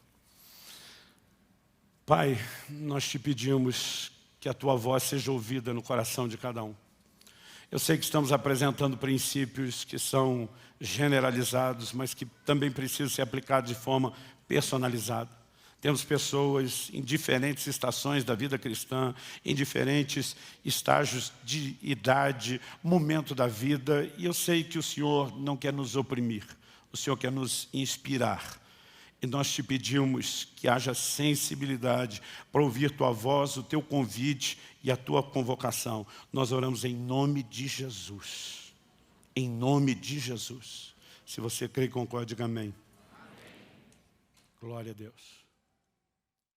Pai, nós te pedimos que a tua voz seja ouvida no coração de cada um. Eu sei que estamos apresentando princípios que são generalizados, mas que também precisam ser aplicados de forma personalizada. Temos pessoas em diferentes estações da vida cristã, em diferentes estágios de idade, momento da vida, e eu sei que o Senhor não quer nos oprimir, o Senhor quer nos inspirar. E nós te pedimos que haja sensibilidade para ouvir tua voz, o teu convite e a tua convocação. Nós oramos em nome de Jesus. Em nome de Jesus. Se você crê e concorda, diga amém. Glória a Deus.